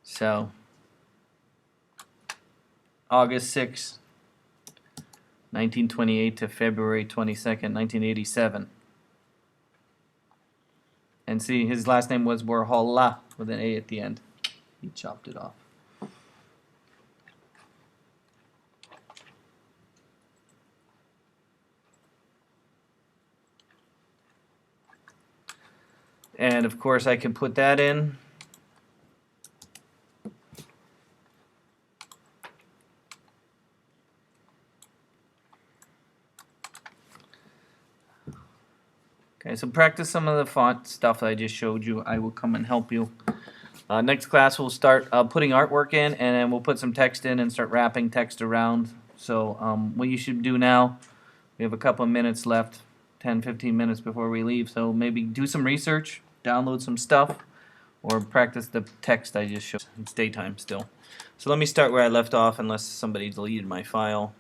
so August 6, 1928 to February 22nd, 1987. And see, his last name was Warhola with an A at the end. He chopped it off. And of course I can put that in. Okay, so practice some of the font stuff that I just showed you. I will come and help you. Next class we'll start putting artwork in, and then we'll put some text in and start wrapping text around. So what you should do now, we have a couple of minutes left, 10-15 minutes before we leave, so maybe do some research, download some stuff, or practice the text I just showed. It's daytime still. So let me start where I left off, unless somebody deleted my file.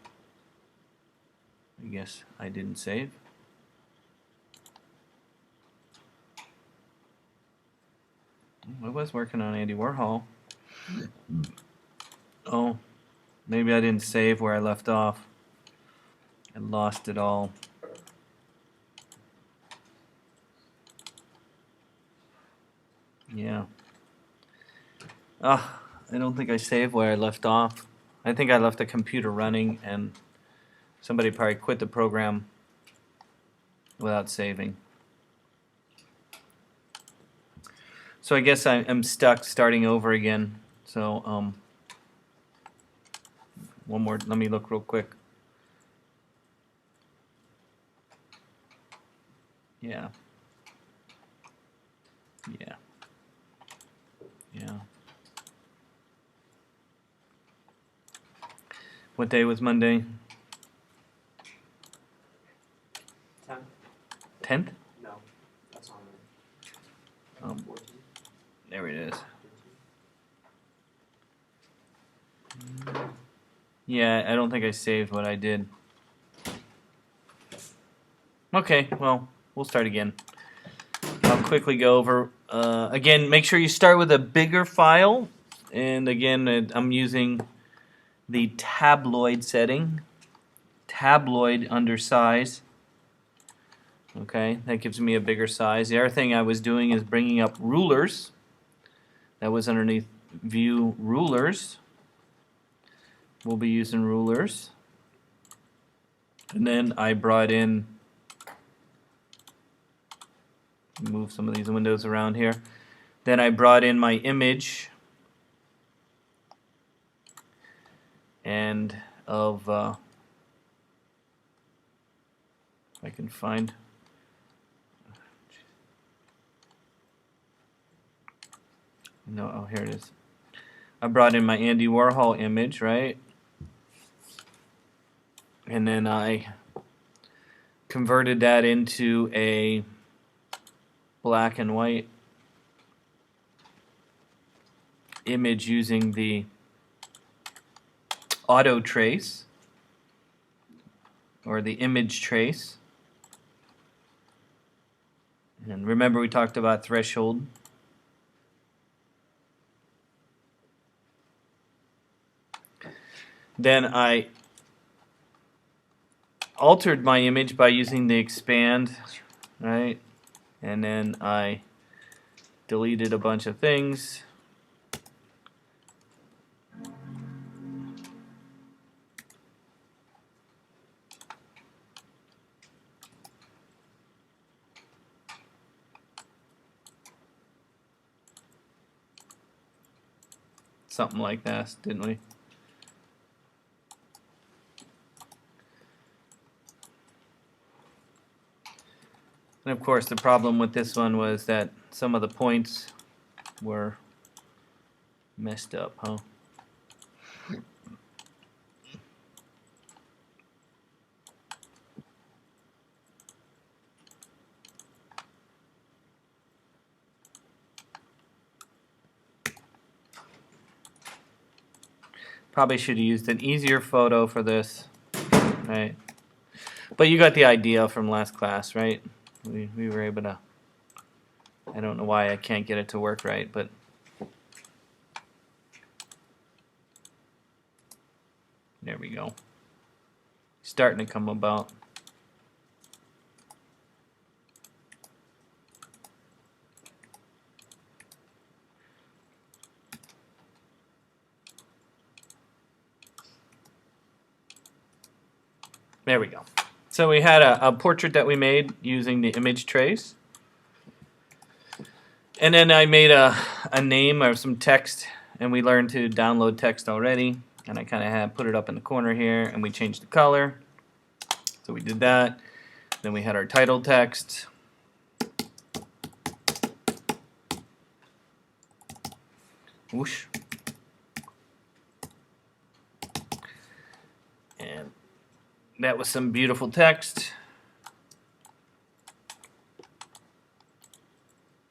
I guess I didn't save. I was working on Andy Warhol. Oh, maybe I didn't save where I left off. I lost it all. Yeah. I don't think I saved where I left off. I think I left the computer running and somebody probably quit the program without saving. So I guess I'm stuck starting over again. So one more, let me look real quick. Yeah. Yeah. Yeah. What day was Monday? 10th? 10th? No, that's on Um, 14th. there it is. Yeah, I don't think I saved what I did. Okay, well, we'll start again. I'll quickly go over. Again, make sure you start with a bigger file. And again, I'm using the tabloid setting. Tabloid under size. Okay, that gives me a bigger size. The other thing I was doing is bringing up rulers. That was underneath view rulers. We'll be using rulers. And then I brought in, move some of these windows around here. Then I brought in my image and of, if I can find, no, oh, here it is. I brought in my Andy Warhol image, right? And then I converted that into a black and white image using the auto trace or the image trace. And remember we talked about threshold. Then I altered my image by using the expand, right? And then I deleted a bunch of things. Something like that, didn't we? And of course the problem with this one was that some of the points were messed up, huh? Probably should have used an easier photo for this, right? But you got the idea from last class, right? We were able to, I don't know why I can't get it to work right, but there we go. Starting to come about. There we go. So we had a portrait that we made using the image trace. And then I made a name or some text, and we learned to download text already. And I kind of had put it up in the corner here, and we changed the color. So we did that. Then we had our title text. Whoosh. And that was some beautiful text.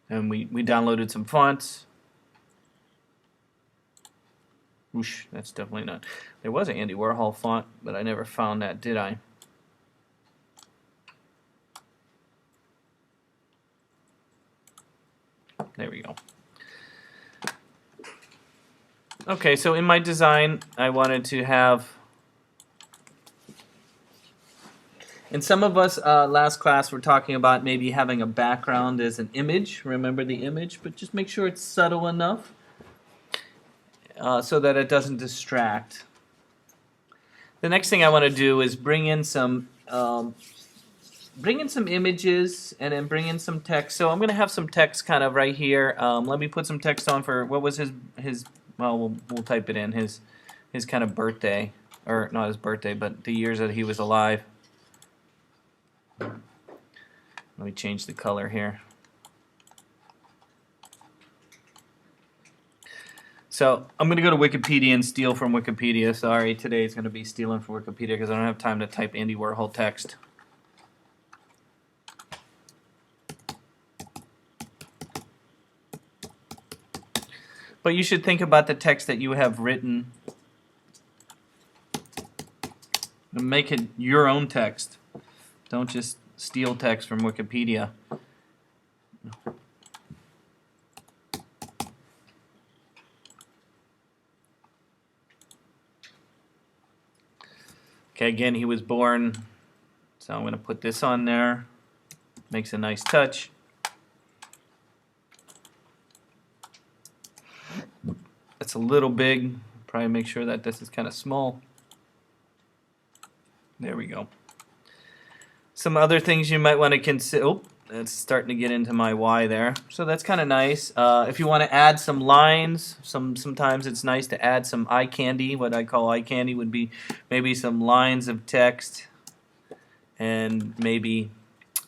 And we downloaded some fonts. Whoosh, that's definitely not. There was an Andy Warhol font, but I never found that, did I? There we go. Okay, so in my design, I wanted to have. And some of us, last class, were talking about maybe having a background as an image. Remember the image, but just make sure it's subtle enough so that it doesn't distract. The next thing I want to do is bring in some images and then bring in some text. So I'm going to have some text kind of right here. Let me put some text on for what was his well, we'll type it in, his kind of birthday, or not his birthday, but the years that he was alive. Let me change the color here. So I'm going to go to Wikipedia and steal from Wikipedia. Sorry, today is going to be stealing from Wikipedia because I don't have time to type Andy Warhol text. But you should think about the text that you have written and make it your own text. Don't just steal text from Wikipedia. Okay, again, he was born, so I'm going to put this on there. Makes a nice touch. It's a little big. Probably make sure that this is kind of small. There we go. Some other things you might want to consider. Oh, that's starting to get into my Y there. So that's kind of nice. If you want to add some lines, sometimes it's nice to add some eye candy. What I call eye candy would be maybe some lines of text and maybe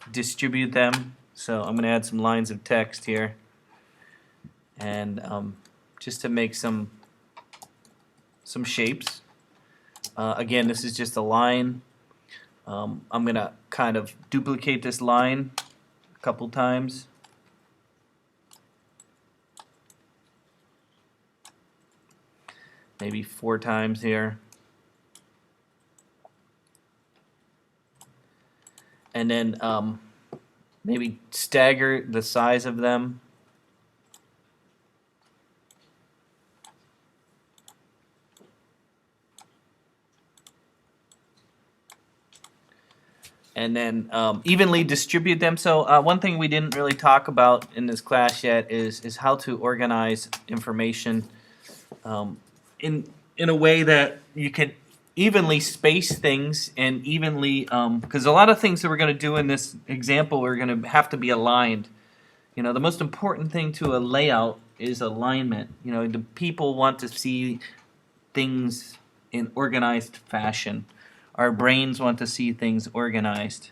distribute them. So I'm going to add some lines of text here. And just to make some shapes. Again, this is just a line. I'm going to kind of duplicate this line a couple times. Maybe 4 times here. And then maybe stagger the size of them. And then evenly distribute them. So one thing we didn't really talk about in this class yet is how to organize information in a way that you can evenly space things and evenly, because a lot of things that we're going to do in this example are going to have to be aligned. You know, the most important thing to a layout is alignment. You know, the people want to see things in organized fashion. Our brains want to see things organized.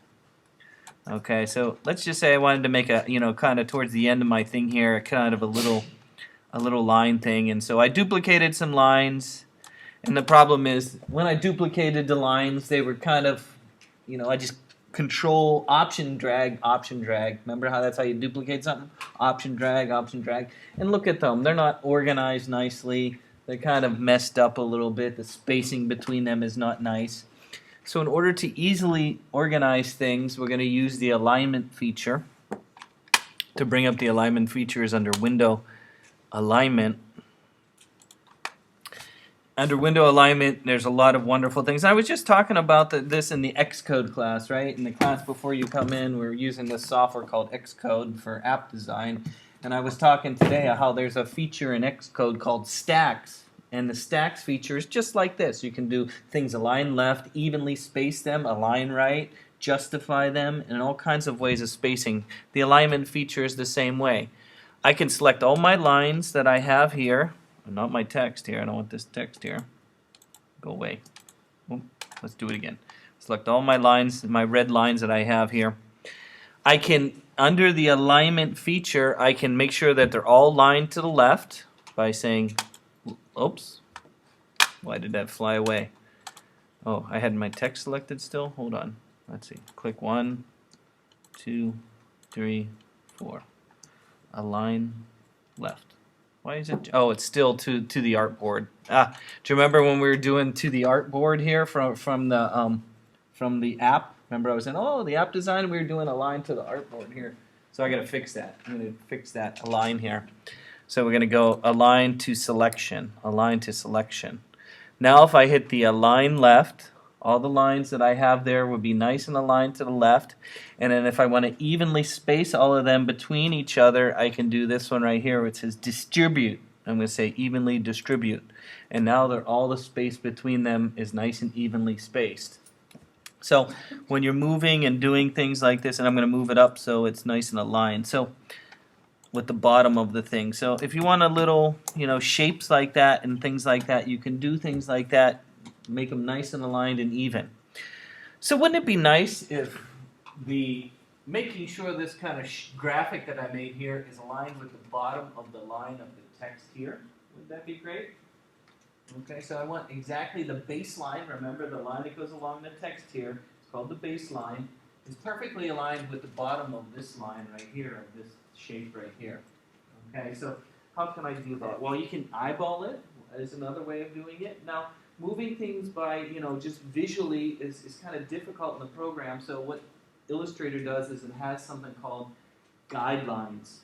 Okay, so let's just say I wanted to make a, you know, kind of towards the end of my thing here, a kind of a little line thing, and so I duplicated some lines, and the problem is when I duplicated the lines, they were kind of, you know, I just control option drag. Remember how that's how you duplicate something? Option drag, and look at them. They're not organized nicely. They're kind of messed up a little bit. The spacing between them is not nice. So in order to easily organize things, we're going to use the alignment feature. To bring up the alignment features under Window Alignment. Under Window Alignment, there's a lot of wonderful things. I was just talking about this in the Xcode class, right? In the class before you come in, we're using this software called Xcode for app design. And I was talking today how there's a feature in Xcode called stacks. And the stacks feature is just like this. You can do things align left, evenly space them, align right, justify them, and all kinds of ways of spacing. The alignment feature is the same way. I can select all my lines that I have here, not my text here. I don't want this text here. Go away. Oop, let's do it again. Select all my lines, my red lines that I have here. I can, under the alignment feature, I can make sure that they're all lined to the left by saying, oops, why did that fly away? Oh, I had my text selected still? Hold on. Let's see. Click 1, 2, 3, 4. Align left. Why is it? Oh, it's still to the artboard. Ah, do you remember when we were doing to the artboard here from the app? Remember I was saying, oh, the app design. We were doing align to the artboard here. So I got to fix that. I'm going to fix that align here. So we're going to go align to selection. Align to selection. Now if I hit the align left, all the lines that I have there will be nice and aligned to the left. And then if I want to evenly space all of them between each other, I can do this one right here where it says distribute. I'm going to say evenly distribute. And now all the space between them is nice and evenly spaced. So when you're moving and doing things like this, and I'm going to move it up so it's nice and aligned. So with the bottom of the thing. So if you want a little, shapes like that and things like that, you can do things like that. Make them nice and aligned and even. So wouldn't it be nice if making sure this kind of graphic that I made here is aligned with the bottom of the line of the text here? Wouldn't that be great? Okay, so I want exactly the baseline. Remember the line that goes along the text here, it's called the baseline, is perfectly aligned with the bottom of this line right here, of this shape right here. Okay, so how can I do that? Well, you can eyeball it is another way of doing it. Now, moving things by, just visually is kind of difficult in the program. So what Illustrator does is it has something called guidelines.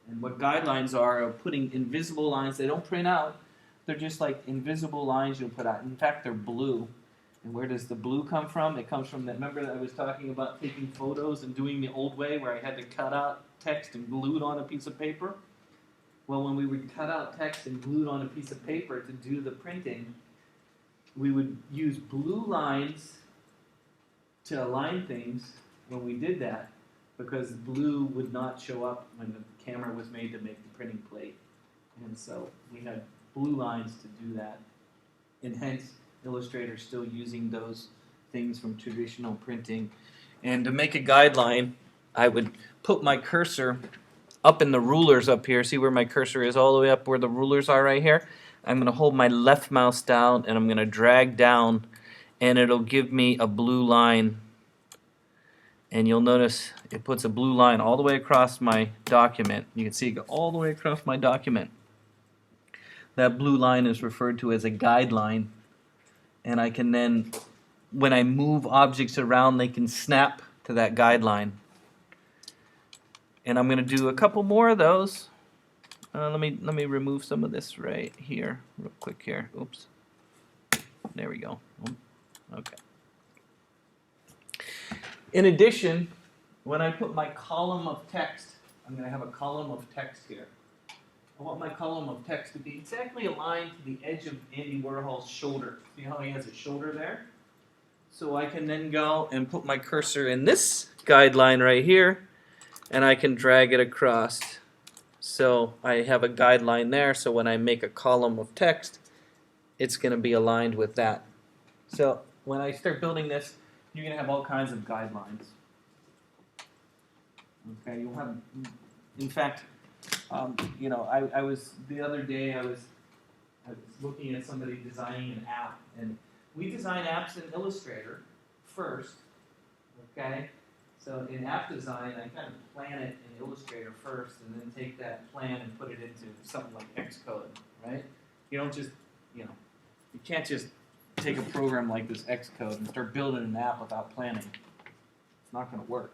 And what guidelines are putting invisible lines. They don't print out. They're just like invisible lines you'll put out. In fact, they're blue. And where does the blue come from? It comes from that. Remember that I was talking about taking photos and doing the old way where I had to cut out text and glue it on a piece of paper? Well, when we would cut out text and glue it on a piece of paper to do the printing, we would use blue lines to align things when we did that because blue would not show up when the camera was made to make the printing plate. And so we had blue lines to do that. And hence, Illustrator's still using those things from traditional printing. And to make a guideline, I would put my cursor up in the rulers up here. See where my cursor is all the way up where the rulers are right here? I'm going to hold my left mouse down and I'm going to drag down and it'll give me a blue line. And you'll notice it puts a blue line all the way across my document. You can see it go all the way across my document. That blue line is referred to as a guideline. And I can then, when I move objects around, they can snap to that guideline. And I'm going to do a couple more of those. Let me remove some of this right here, real quick here. Oops. There we go. Okay. In addition, when I put my column of text, I'm going to have a column of text here. I want my column of text to be exactly aligned to the edge of Andy Warhol's shoulder. See how he has a shoulder there? So I can then go and put my cursor in this guideline right here, and I can drag it across. So I have a guideline there, so when I make a column of text, it's going to be aligned with that. So when I start building this, you're going to have all kinds of guidelines. Okay, you'll have, in fact, I was, the other day I was looking at somebody designing an app, and we design apps in Illustrator first, okay? So in app design, I kind of plan it in Illustrator first, and then take that plan and put it into something like Xcode, right? You don't just, you can't just take a program like this Xcode and start building an app without planning. It's not going to work.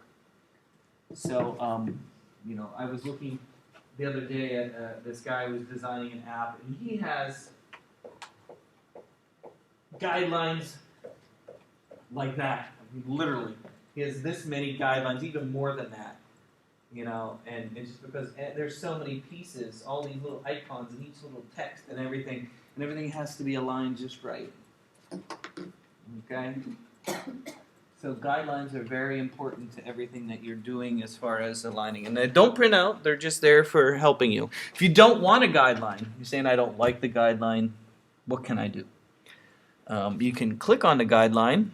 So, I was looking the other day at this guy who was designing an app, and he has guidelines like that. I mean, literally. He has this many guidelines, even more than that, and it's just because there's so many pieces, all these little icons and each little text and everything has to be aligned just right. Okay? So guidelines are very important to everything that you're doing as far as aligning. And they don't print out, they're just there for helping you. If you don't want a guideline, you're saying I don't like the guideline, what can I do? You can click on the guideline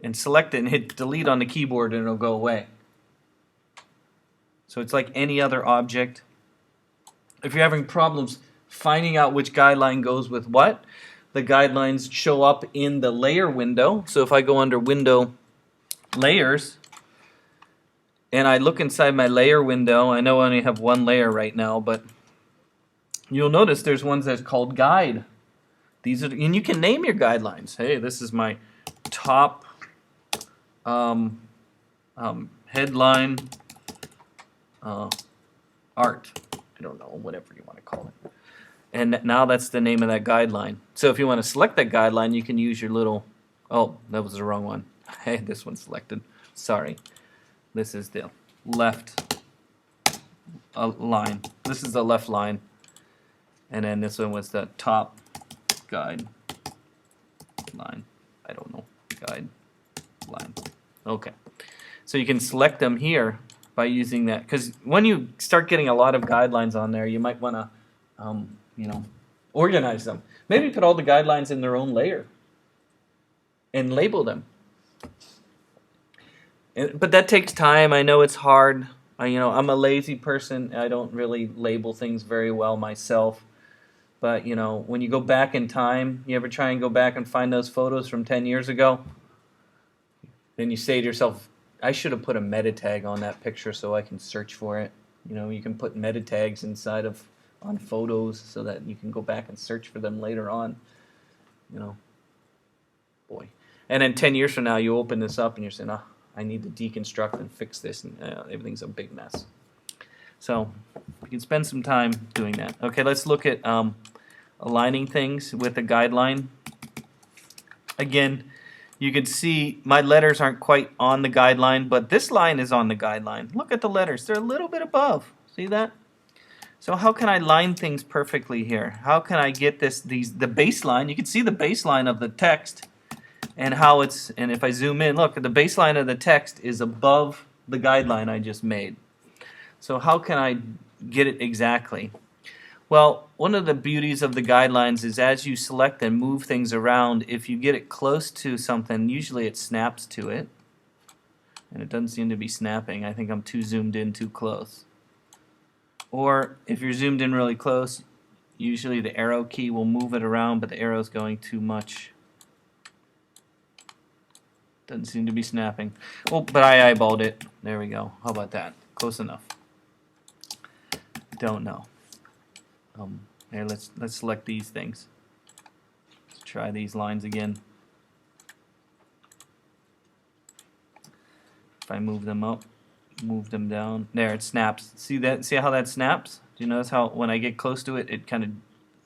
and select it and hit delete on the keyboard and it'll go away. So it's like any other object. If you're having problems finding out which guideline goes with what, the guidelines show up in the layer window. So if I go under Window, Layers, and I look inside my layer window, I know I only have one layer right now, but you'll notice there's ones that's called Guide. These are, and you can name your guidelines. Hey, this is my top headline art. I don't know, whatever you want to call it. And now that's the name of that guideline. So if you want to select that guideline, you can use your little, oh, that was the wrong one. I had this one selected. Sorry. This is the left line. This is the left line. And then this one was the top guide line. I don't know. Guide line. Okay. So you can select them here by using that. Because when you start getting a lot of guidelines on there, you might want to organize them. Maybe put all the guidelines in their own layer and label them. But that takes time. I know it's hard. I'm a lazy person. I don't really label things very well myself. But, when you go back in time, you ever try and go back and find those photos from 10 years ago? Then you say to yourself, I should have put a meta tag on that picture so I can search for it. You can put meta tags inside on photos so that you can go back and search for them later on. Boy. And then 10 years from now, you open this up and you're saying, I need to deconstruct and fix this, and everything's a big mess. So you can spend some time doing that. Okay, let's look at aligning things with a guideline. Again, you can see my letters aren't quite on the guideline, but this line is on the guideline. Look at the letters. They're a little bit above. See that? So how can I line things perfectly here? How can I get the baseline? You can see the baseline of the text and how it's, and if I zoom in, look, the baseline of the text is above the guideline I just made. So how can I get it exactly? Well, one of the beauties of the guidelines is as you select and move things around, if you get it close to something, usually it snaps to it. And it doesn't seem to be snapping. I think I'm too zoomed in too close. Or if you're zoomed in really close, usually the arrow key will move it around, but the arrow's going too much. Doesn't seem to be snapping. Oh, but I eyeballed it. There we go. How about that? Close enough. Don't know. Here, let's select these things. Let's try these lines again. If I move them up, move them down. There, it snaps. See that? See how that snaps? Do you notice how when I get close to it, it kind of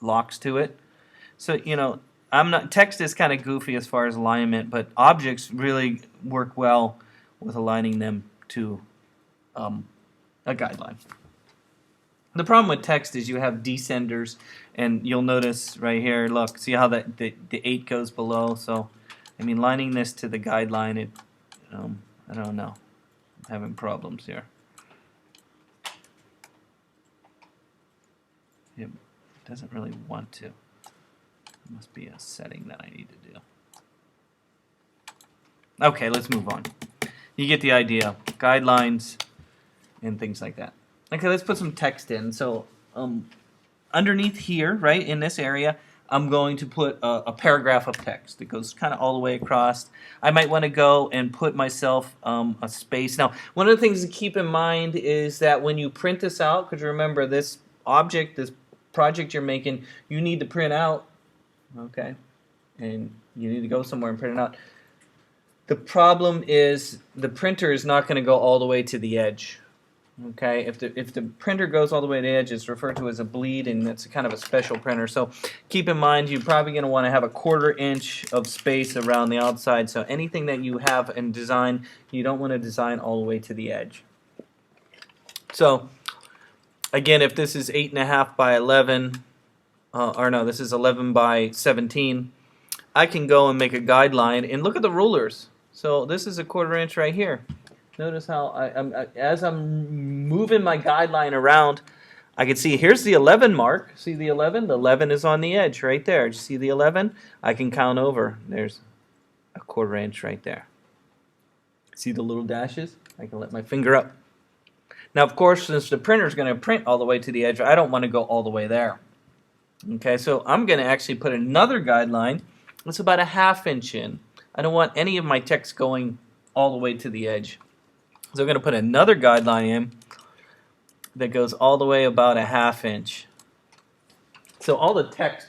locks to it? So, text is kind of goofy as far as alignment, but objects really work well with aligning them to a guideline. The problem with text is you have descenders, and you'll notice right here, look, see how the 8 goes below? So, lining this to the guideline, I don't know. I'm having problems here. It doesn't really want to. There must be a setting that I need to do. Okay, let's move on. You get the idea. Guidelines and things like that. Okay, let's put some text in. So underneath here, right, in this area, I'm going to put a paragraph of text that goes kind of all the way across. I might want to go and put myself a space. Now, one of the things to keep in mind is that when you print this out, because remember this object, this project you're making, you need to print out, okay? And you need to go somewhere and print it out. The problem is the printer is not going to go all the way to the edge. Okay, if the printer goes all the way to the edge, it's referred to as a bleed, and that's kind of a special printer. So keep in mind, you're probably going to want to have a 1/4 inch of space around the outside. So anything that you have in design, you don't want to design all the way to the edge. So again, if this is 8.5 by 11, or no, this is 11 by 17. I can go and make a guideline, and look at the rulers. So this is a 1/4 inch right here. Notice how as I'm moving my guideline around, I can see here's the 11 mark. See the 11? The 11 is on the edge right there. Do you see the 11? I can count over. There's a 1/4 inch right there. See the little dashes? I can let my finger up. Now, of course, since the printer is going to print all the way to the edge, I don't want to go all the way there. Okay, so I'm going to actually put another guideline. It's about a 1/2 inch in. I don't want any of my text going all the way to the edge. So I'm going to put another guideline in that goes all the way about a 1/2 inch. So all the text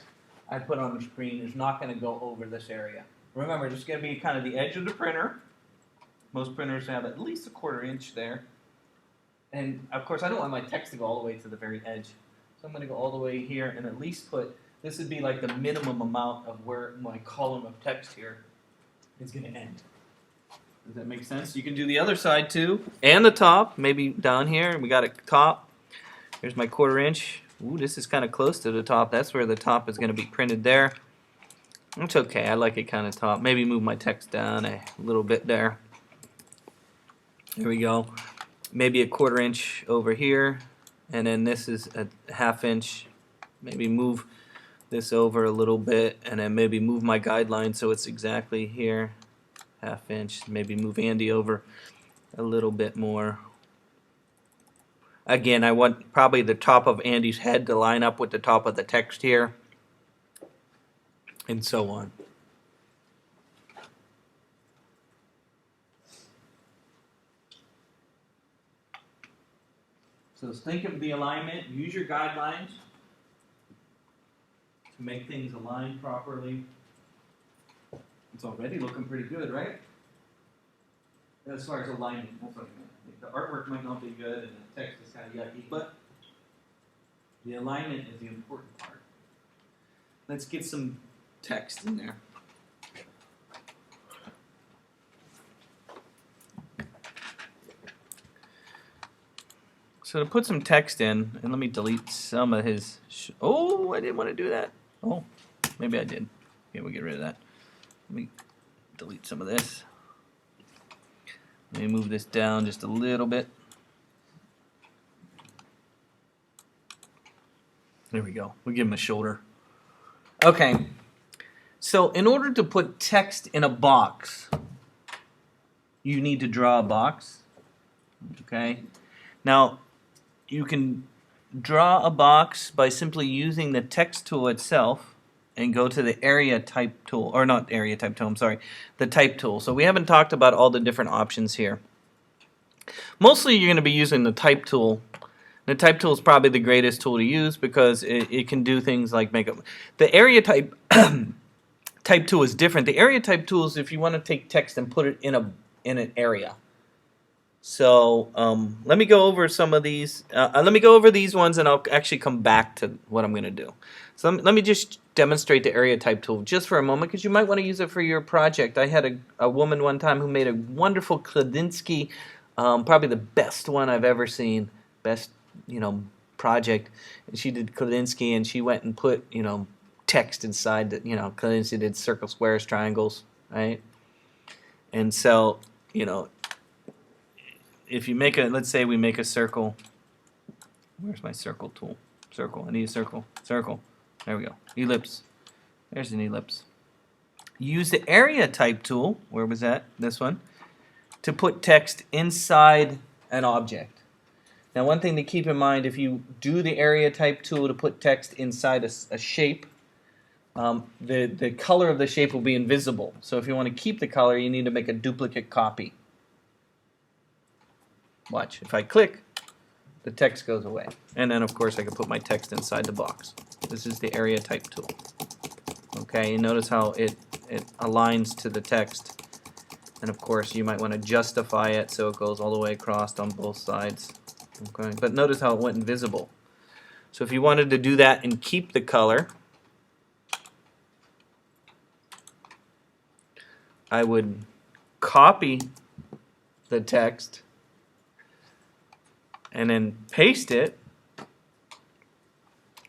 I put on the screen is not going to go over this area. Remember, this is going to be kind of the edge of the printer. Most printers have at least a 1/4 inch there. And of course, I don't want my text to go all the way to the very edge. So I'm going to go all the way here and at least put, this would be like the minimum amount of where my column of text here is going to end. Does that make sense? You can do the other side too, and the top, maybe down here. We got a top. Here's my 1/4 inch. Ooh, this is kind of close to the top. That's where the top is going to be printed there. It's okay. I like it kind of top. Maybe move my text down a little bit there. There we go. Maybe a 1/4 inch over here, and then this is a 1/2 inch. Maybe move this over a little bit, and then maybe move my guideline so it's exactly here. 1/2 inch. Maybe move Andy over a little bit more. Again, I want probably the top of Andy's head to line up with the top of the text here, and so on. So think of the alignment. Use your guidelines to make things align properly. It's already looking pretty good, right? As far as alignment, that's what I meant. The artwork might not be good and the text is kind of yucky, but the alignment is the important part. Let's get some text in there. So to put some text in, and let me delete some of his. Oh, I didn't want to do that. Oh, maybe I did. Okay, we'll get rid of that. Let me delete some of this. Let me move this down just a little bit. There we go. We'll give him a shoulder. Okay. So in order to put text in a box, you need to draw a box. Okay. Now, you can draw a box by simply using the text tool itself and go to the area type tool, or not area type tool, I'm sorry, the type tool. So we haven't talked about all the different options here. Mostly you're going to be using the type tool. The type tool is probably the greatest tool to use because it can do things like make up. The area type type tool is different. The area type tool is if you want to take text and put it in an area. So let me go over some of these. Let me go over these ones, and I'll actually come back to what I'm going to do. So let me just demonstrate the area type tool just for a moment, because you might want to use it for your project. I had a woman one time who made a wonderful Kledinsky, probably the best one I've ever seen, best project. And she did Kledinsky, and she went and put text inside that. Kledinsky did circles, squares, triangles, right? And so if you make let's say we make a circle. Where's my circle tool? Circle. I need a circle. Circle. There we go. Ellipse. There's an ellipse. Use the area type tool. Where was that? This one. To put text inside an object. Now, one thing to keep in mind, if you do the area type tool to put text inside a shape, the color of the shape will be invisible. So if you want to keep the color, you need to make a duplicate copy. Watch. If I click, the text goes away. And then, of course, I can put my text inside the box. This is the area type tool. Okay, you notice how it aligns to the text. And, of course, you might want to justify it so it goes all the way across on both sides. Okay, but notice how it went invisible. So if you wanted to do that and keep the color, I would copy the text and then paste it,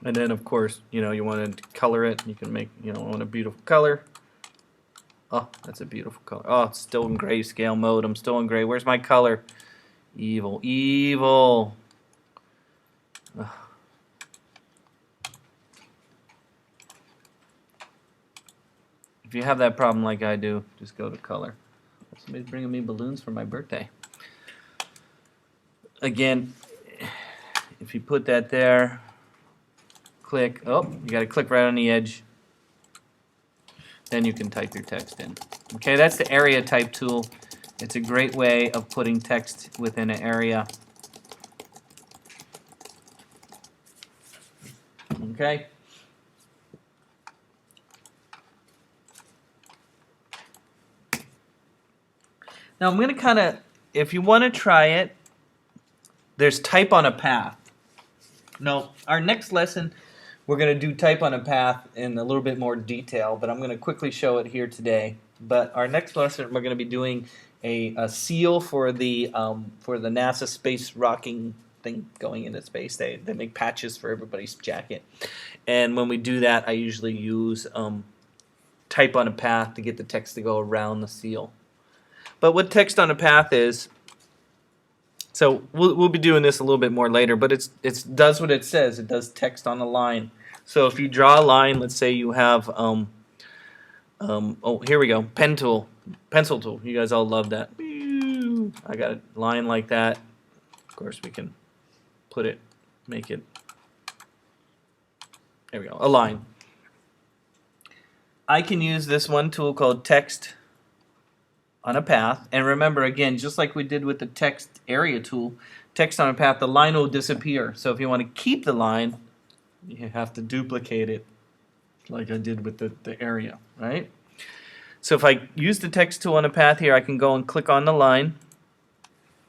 and then of course you want to color it. You can make want a beautiful color. Oh, that's a beautiful color. Oh, it's still in grayscale mode. I'm still in gray. Where's my color? Evil, evil. Ugh. If you have that problem like I do, just go to color. Somebody's bringing me balloons for my birthday. Again, if you put that there, click. Oh, you got to click right on the edge. Then you can type your text in. Okay, that's the area type tool. It's a great way of putting text within an area. Okay. Now I'm going to kind of, if you want to try it, there's type on a path. Now, our next lesson, we're going to do type on a path in a little bit more detail, but I'm going to quickly show it here today. But our next lesson, we're going to be doing a seal for the NASA space rocking thing going into space. They make patches for everybody's jacket. And when we do that, I usually use type on a path to get the text to go around the seal. But what text on a path is, so we'll be doing this a little bit more later, but it does what it says. It does text on a line. So if you draw a line, let's say you have, oh, here we go, pencil tool. You guys all love that. I got a line like that. Of course, we can make it, there we go, a line. I can use this one tool called text on a path, and remember again, just like we did with the text area tool, text on a path, the line will disappear. So if you want to keep the line, you have to duplicate it like I did with the area, right? So if I use the text tool on a path here, I can go and click on the line,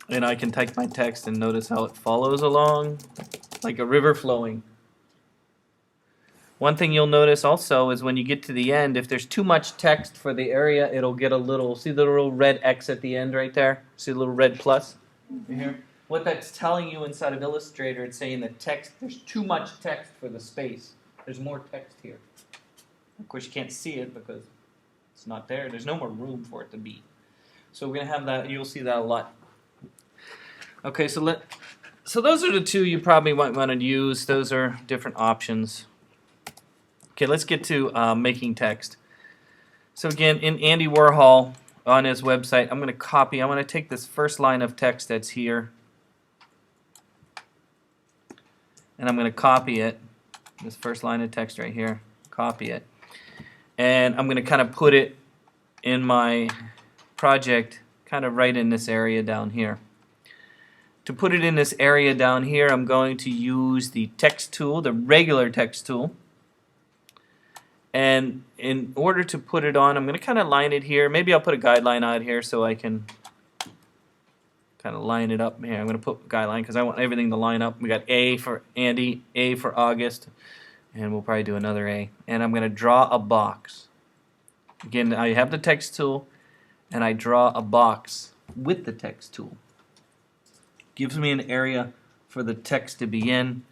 and I can type my text, and notice how it follows along like a river flowing. One thing you'll notice also is when you get to the end, if there's too much text for the area, it'll get a little, see the little red X at the end right there? See the little red plus? Here? What that's telling you inside of Illustrator, it's saying that text, there's too much text for the space. There's more text here. Of course, you can't see it because it's not there. There's no more room for it to be. So we're going to have that, you'll see that a lot. Okay, so those are the two you probably might want to use. Those are different options. Okay, let's get to making text. So again, in Andy Warhol, on his website, I'm going to take this first line of text that's here, and I'm going to copy it, this first line of text right here, copy it, and I'm going to kind of put it in my project, kind of right in this area down here. To put it in this area down here, I'm going to use the text tool, the regular text tool. And in order to put it on, I'm going to kind of line it here. Maybe I'll put a guideline out here so I can kind of line it up here. I'm going to put guideline because I want everything to line up. We got A for Andy, A for August, and we'll probably do another A. And I'm going to draw a box. Again, I have the text tool, and I draw a box with the text tool. Gives me an area for the text to be in.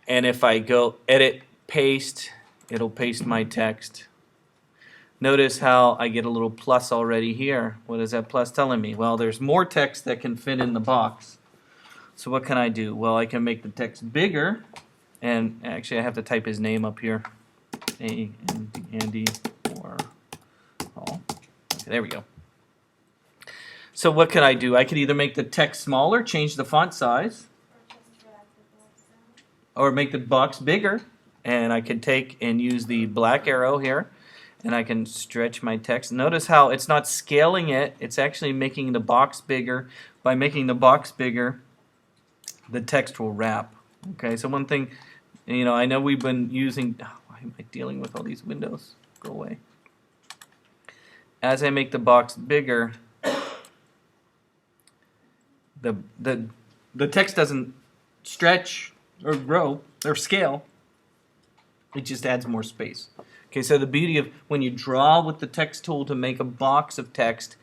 And if I go edit, paste, it'll paste my text. Notice how I get a little plus already here. What is that plus telling me? Well, there's more text that can fit in the box. So what can I do? Well, I can make the text bigger, and actually I have to type his name up here. Andy Warhol. Okay, there we go. So what can I do? I could either make the text smaller, change the font size, or make the box bigger. And I can take and use the black arrow here, and I can stretch my text. Notice how it's not scaling it, it's actually making the box bigger. By making the box bigger, the text will wrap. Okay, so one thing, I know we've been using, why am I dealing with all these windows? Go away. As I make the box bigger, the text doesn't stretch or grow or scale. It just adds more space. Okay, so the beauty of when you draw with the text tool to make a box of text,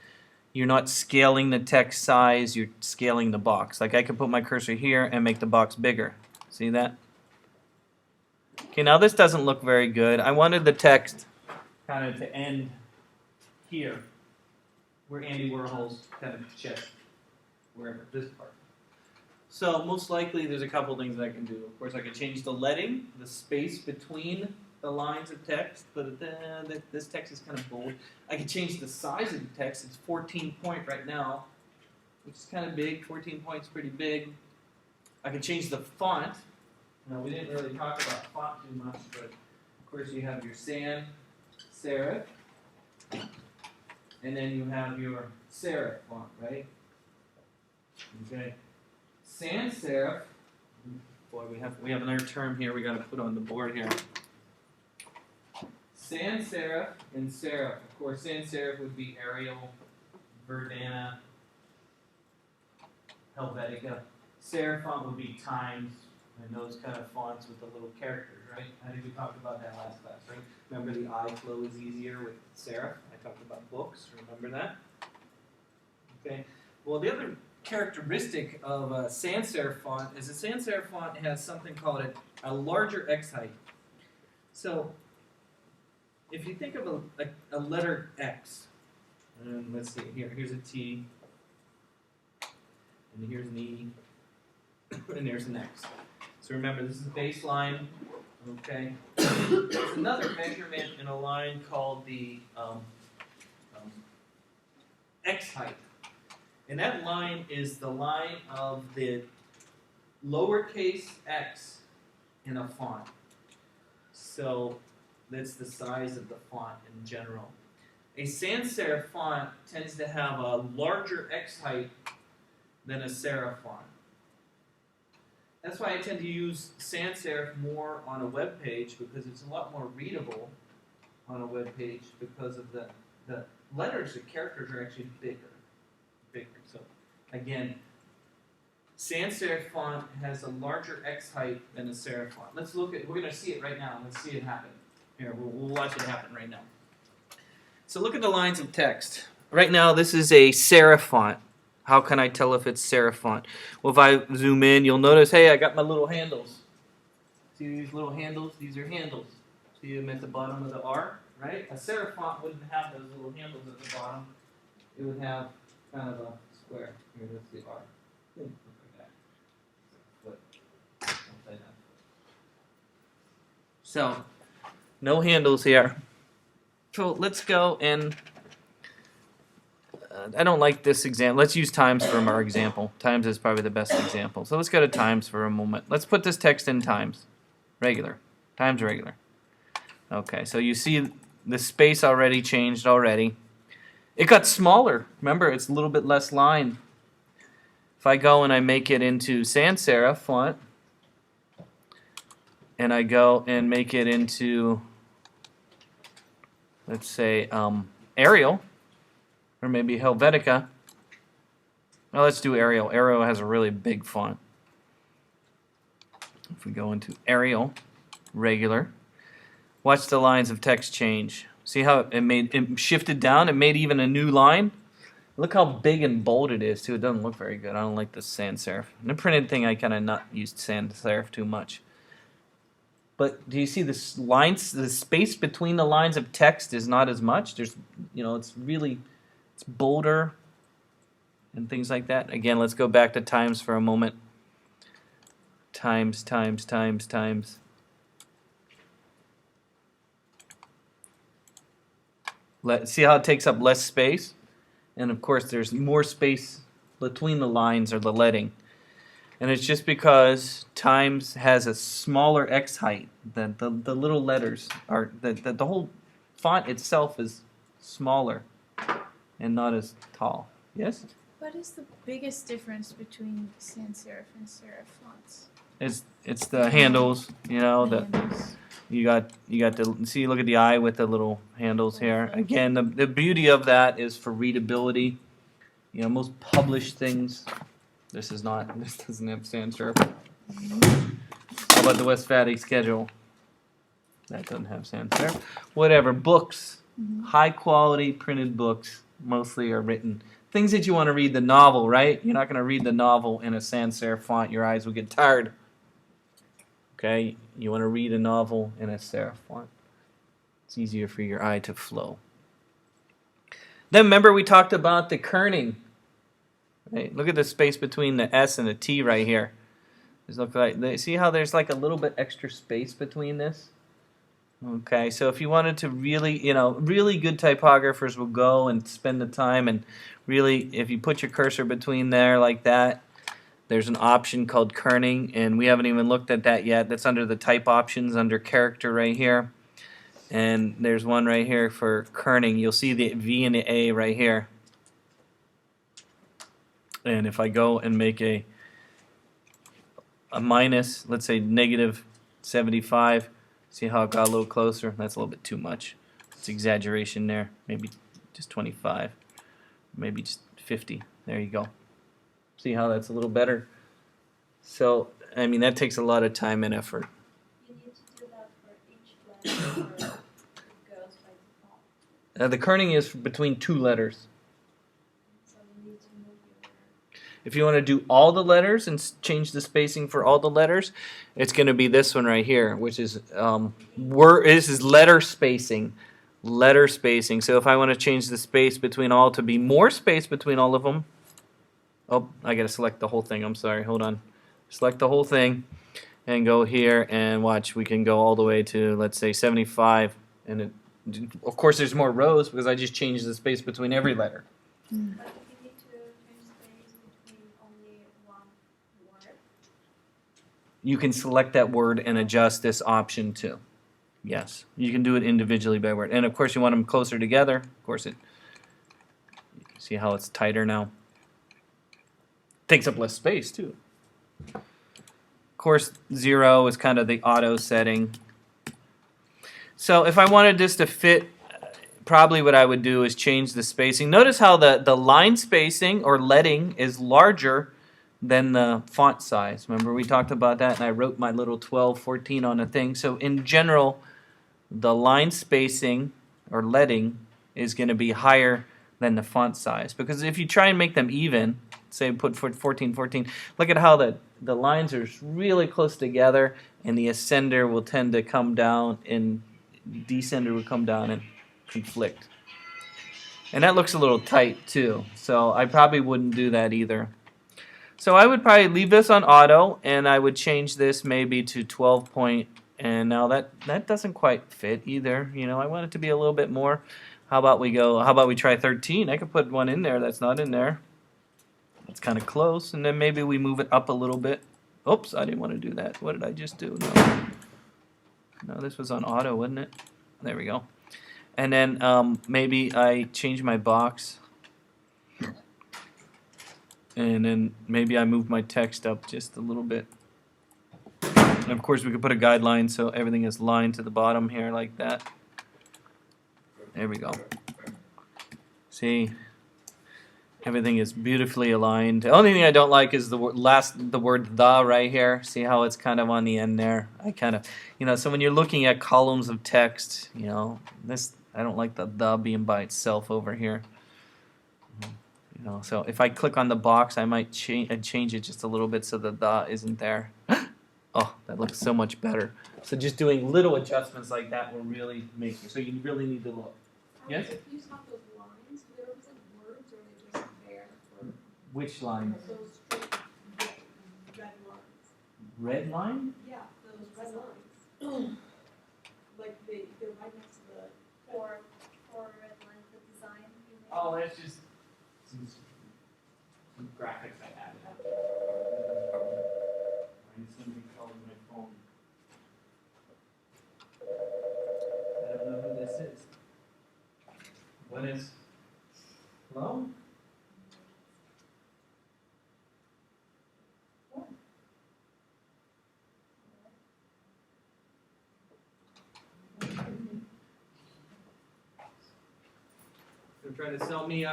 you're not scaling the text size, you're scaling the box. Like I could put my cursor here and make the box bigger. See that? Okay, now this doesn't look very good. I wanted the text kind of to end here, where Andy Warhol's kind of chest, wherever, this part. So most likely there's a couple things I can do. Of course I can change the leading, the space between the lines of text, but this text is kind of bold. I can change the size of the text. It's 14 point right now, which is kind of big. 14 points pretty big. I can change the font. Now we didn't really talk about font too much, but of course you have your sans serif, and then you have your serif font, right? Okay. Sans serif. Boy, we have another term here we got to put on the board here. Sans serif and serif. Of course, sans serif would be Arial, Verdana, Helvetica. Serif font would be Times, and those kind of fonts with the little characters, right? I think we talked about that last class, right? Remember the eye flow is easier with serif. I talked about books. Remember that? Okay. Well, the other characteristic of a sans serif font is a sans serif font has something called a larger X height. So, if you think of a letter X, and let's see, here's a T, and here's an E, and there's an X. So remember, this is the baseline, okay? There's another measurement in a line called the X height. And that line is the line of the lowercase x in a font. So that's the size of the font in general. A sans serif font tends to have a larger X height than a serif font. That's why I tend to use sans serif more on a web page, because it's a lot more readable on a web page, because of the letters, the characters are actually bigger. So again, sans serif font has a larger X height than a serif font. Let's look at, we're going to see it right now. Let's see it happen. Here, we'll watch it happen right now. So look at the lines of text. Right now, this is a serif font. How can I tell if it's serif font? Well, if I zoom in, you'll notice, hey, I got my little handles. See these little handles? These are handles. See them at the bottom of the R, right? A serif font wouldn't have those little handles at the bottom. It would have kind of a square. Here, that's the R. Look like that. Foot. Upside down. So, no handles here. So let's go and I don't like this example. Let's use times from our example. Times is probably the best example. So let's go to times for a moment. Let's put this text in times. Regular. Times regular. Okay, so you see the space already changed already. It got smaller. Remember, it's a little bit less line. If I go and I make it into sans serif font, and I go and make it into, let's say, Arial, or maybe Helvetica. Well, let's do Arial. Arial has a really big font. If we go into Arial, regular, watch the lines of text change. See how it shifted down? It made even a new line. Look how big and bold it is, too. It doesn't look very good. I don't like the sans serif. In the printed thing, I kind of not used sans serif too much. But do you see the lines? The space between the lines of text is not as much. There's, it's bolder and things like that. Again, let's go back to times for a moment. Times, times, times, times. See how it takes up less space? And of course, there's more space between the lines or the leading. And it's just because times has a smaller X height. The little letters are, the whole font itself is smaller and not as tall. Yes? What is the biggest difference between sans serif and serif fonts? It's the handles, Handles. You got the, see, look at the eye with the little handles here. Again, the beauty of that is for readability. Most published things, this doesn't have sans serif. How about the Westphalic schedule? That doesn't have sans serif. Whatever, books, high quality printed books mostly are written. Things that you want to read, the novel, right? You're not going to read the novel in a sans serif font. Your eyes will get tired. Okay, you want to read a novel in a serif font. It's easier for your eye to flow. Then remember we talked about the kerning. Right? Look at the space between the S and the T right here. See how there's like a little bit extra space between this? Okay, so if you wanted to really, really good typographers will go and spend the time and really, if you put your cursor between there like that, there's an option called kerning, and we haven't even looked at that yet. That's under the type options under character right here. And there's one right here for kerning. You'll see the V and the A right here. And if I go and make a minus, let's say negative 75, see how it got a little closer? That's a little bit too much. It's exaggeration there. Maybe just 25. Maybe just 50. There you go. See how that's a little better? So, I mean, that takes a lot of time and effort. You need to do that for each letter, or it goes by default. The kerning is between two letters. So you need to move your. If you want to do all the letters and change the spacing for all the letters, it's going to be this one right here, which is this is letter spacing. Letter spacing. So if I want to change the space between all to be more space between all of them, oh, I got to select the whole thing. I'm sorry. Hold on. Select the whole thing and go here and watch. We can go all the way to, let's say, 75. And of course, there's more rows because I just changed the space between every letter. But if you need to change space between only one word. You can select that word and adjust this option too. Yes, you can do it individually by word. And of course, you want them closer together. Of course, you see how it's tighter now. Takes up less space too. Of course, 0 is kind of the auto setting. So if I wanted this to fit, probably what I would do is change the spacing. Notice how the line spacing or leading is larger than the font size. Remember we talked about that and I wrote my little 12, 14 on a thing. So in general, the line spacing or leading is going to be higher than the font size. Because if you try and make them even, say put 14, 14, look at how the lines are really close together and the ascender will tend to come down and descender will come down and conflict. And that looks a little tight too. So I probably wouldn't do that either. So I would probably leave this on auto and I would change this maybe to 12 point. And now that doesn't quite fit either. I want it to be a little bit more. How about we try 13? I could put one in there that's not in there. It's kind of close. And then maybe we move it up a little bit. Oops, I didn't want to do that. What did I just do? No, this was on auto, wasn't it? There we go. And then maybe I change my box. And then maybe I move my text up just a little bit. And of course we could put a guideline so everything is lined to the bottom here like that. There we go. See? Everything is beautifully aligned. The only thing I don't like is the word the right here. See how it's kind of on the end there? I kind of, so when you're looking at columns of text, I don't like the being by itself over here. So if I click on the box, I might change it just a little bit so the isn't there. Oh, that looks so much better. So just doing little adjustments like that will really make it. So you really need to look. Yes? If you have those lines, do they represent words or are they just there for Which lines? those straight red lines? Red line? Yeah, those red lines. Like they're right next to the Or red line, the design you made. Oh, that's just some graphics I have. Somebody called my phone. I don't know who this is. What is? Hello? They're trying to sell me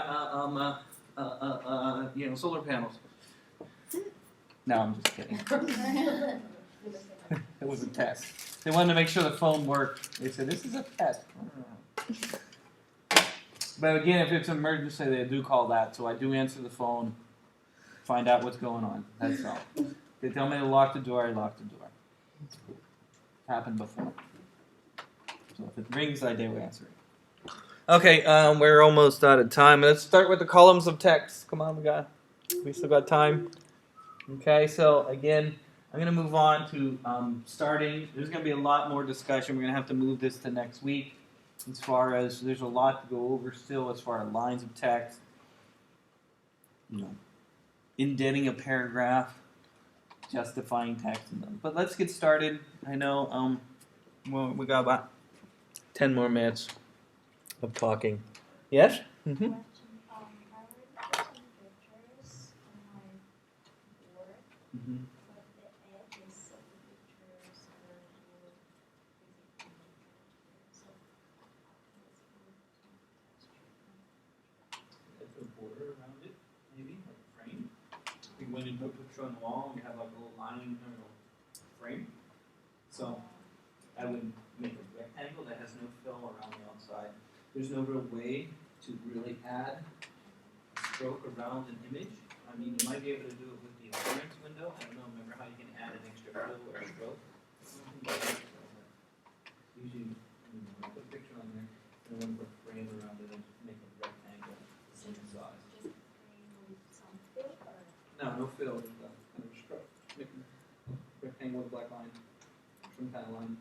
solar panels. No, I'm just kidding. It was a test. They wanted to make sure the phone worked. They said, this is a test. But again, if it's an emergency, they do call that. So I do answer the phone, find out what's going on. That's all. They tell me to lock the door, I lock the door. It's happened before. So if it rings, I do answer it. Okay, we're almost out of time. Let's start with the columns of text. Come on, we still got time. Okay, so again, I'm going to move on to starting. There's going to be a lot more discussion. We're going to have to move this to next week. As far as there's a lot to go over still, as far as lines of text, indenting a paragraph, justifying text, and them. But let's get started. I know we got about 10 more minutes of talking. Yes? Mm-hmm. Question. I already put some pictures on my board, Mm-hmm. but the edges of the pictures are all basically so Put a border around it, maybe, like a frame. We went and put a picture on the wall, and we have like a little line, frame. So I would make a rectangle that has no fill around the outside. There's no real way to really add a stroke around an image. I mean, you might be able to do it with the appearance window. I don't know, remember how you can add an extra fill or a stroke? Usually, put a picture on there, and then put a frame around it and make a rectangle the same size. just frame with some fill or No fill, just a kind of a stroke. Make a rectangle with a black line, some kind of line.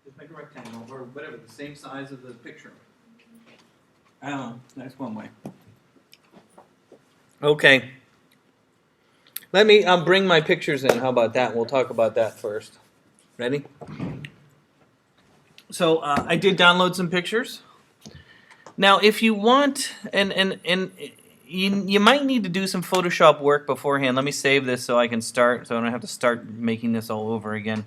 Just make a rectangle or whatever, the same size of the picture. I don't know, that's one way. Okay. Let me bring my pictures in. How about that? We'll talk about that first. Ready? So I did download some pictures. Now, if you want, and you might need to do some Photoshop work beforehand. Let me save this so I can start, so I don't have to start making this all over again.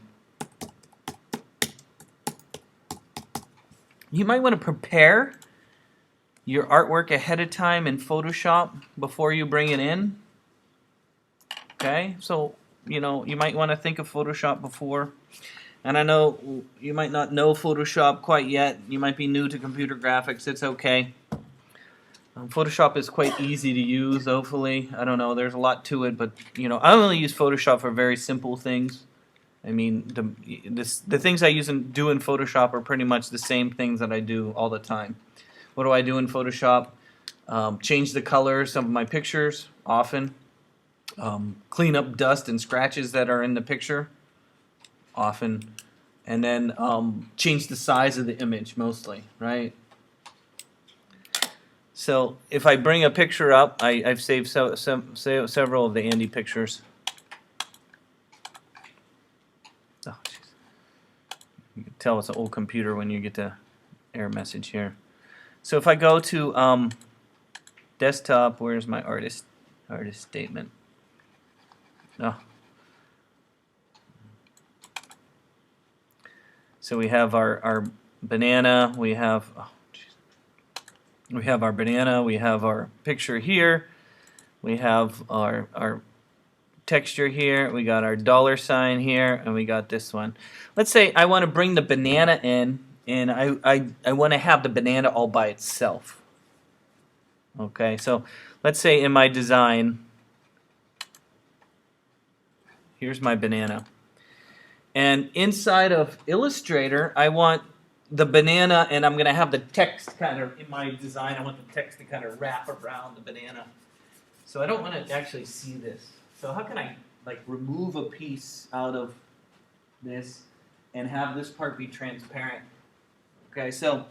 You might want to prepare your artwork ahead of time in Photoshop before you bring it in. Okay, so you might want to think of Photoshop before. And I know you might not know Photoshop quite yet. You might be new to computer graphics. It's okay. Photoshop is quite easy to use, hopefully. I don't know, there's a lot to it, but I only use Photoshop for very simple things. I mean, the things I do in Photoshop are pretty much the same things that I do all the time. What do I do in Photoshop? Change the colors of my pictures often. Clean up dust and scratches that are in the picture often. And then change the size of the image mostly, right? So if I bring a picture up, I've saved several of the Andy pictures. Oh, geez. You can tell it's an old computer when you get the error message here. So if I go to desktop, where's my artist statement? Oh. So we have our banana. We have our banana. We have our picture here. We have our texture here. We got our dollar sign here, and we got this one. Let's say I want to bring the banana in, and I want to have the banana all by itself. Okay, so let's say in my design, here's my banana. And inside of Illustrator, I want the banana, and I'm going to have the text kind of, in my design, I want the text to kind of wrap around the banana. So I don't want to actually see this. So how can I remove a piece out of this and have this part be transparent? Okay, so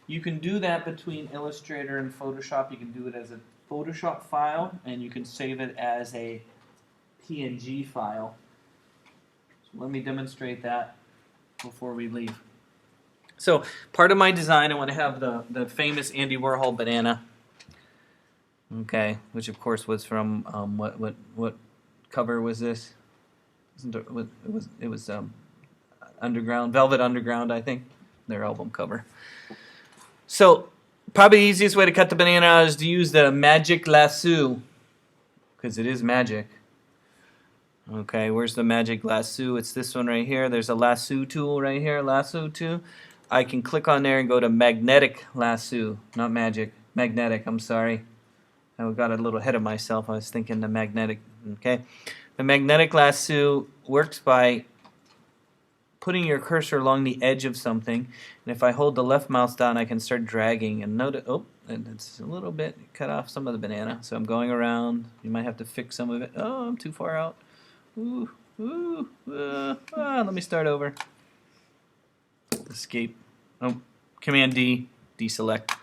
you can do that between Illustrator and Photoshop. You can do it as a Photoshop file, and you can save it as a PNG file. So let me demonstrate that before we leave. So part of my design, I want to have the famous Andy Warhol banana. Okay, which of course was from what cover was this? It was Underground, Velvet Underground, I think, their album cover. So probably the easiest way to cut the banana out is to use the magic lasso, because it is magic. Okay, where's the magic lasso? It's this one right here. There's a lasso tool right here, lasso tool. I can click on there and go to magnetic lasso, not magic, magnetic, I'm sorry. I got a little ahead of myself. I was thinking the magnetic. Okay, the magnetic lasso works by putting your cursor along the edge of something, and if I hold the left mouse down, I can start dragging. And notice, oh, and it's a little bit cut off some of the banana. So I'm going around. You might have to fix some of it. Oh, I'm too far out. Ooh, ooh, let me start over. Escape. Oh, Command D, deselect.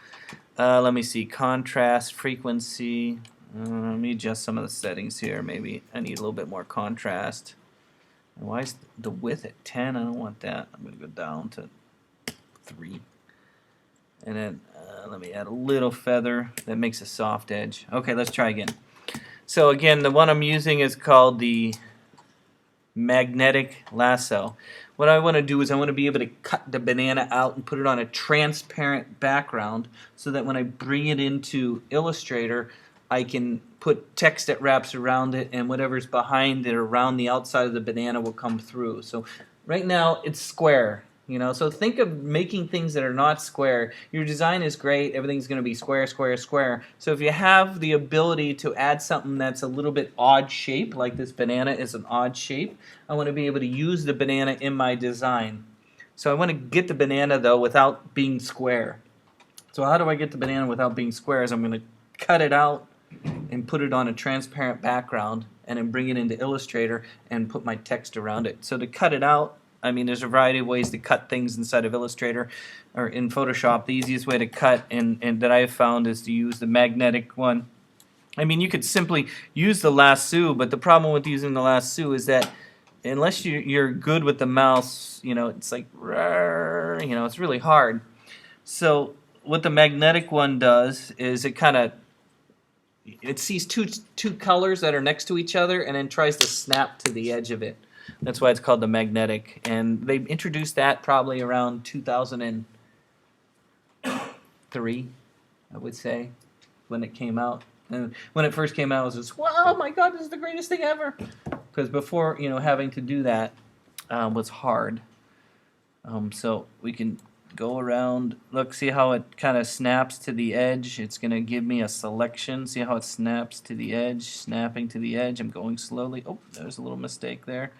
Let me see, contrast, frequency. Let me adjust some of the settings here. Maybe I need a little bit more contrast. And why is the width at 10? I don't want that. I'm going to go down to 3. And then let me add a little feather. That makes a soft edge. Okay, let's try again. So again, the one I'm using is called the magnetic lasso. What I want to do is I want to be able to cut the banana out and put it on a transparent background so that when I bring it into Illustrator, I can put text that wraps around it, and whatever's behind it or around the outside of the banana will come through. So right now it's square, you know. So think of making things that are not square. Your design is great. Everything's going to be square, square, square. So if you have the ability to add something that's a little bit odd shape, like this banana is an odd shape, I want to be able to use the banana in my design. So I want to get the banana though without being square. So how do I get the banana without being square? Is I'm going to cut it out and put it on a transparent background and then bring it into Illustrator and put my text around it. So to cut it out, I mean, there's a variety of ways to cut things inside of Illustrator or in Photoshop. The easiest way to cut and that I have found is to use the magnetic one. I mean, you could simply use the lasso, but the problem with using the lasso is that unless you're good with the mouse, you know, it's like, you know, it's really hard. So what the magnetic one does is it sees two colors that are next to each other and then tries to snap to the edge of it. That's why it's called the magnetic. And they introduced that probably around 2003, I would say, when it came out. And when it first came out, it was just, wow, my God, this is the greatest thing ever. Because before, you know, having to do that was hard. So we can go around. Look, see how it kind of snaps to the edge? It's going to give me a selection. See how it snaps to the edge, snapping to the edge. I'm going slowly. Oh, there's a little mistake there.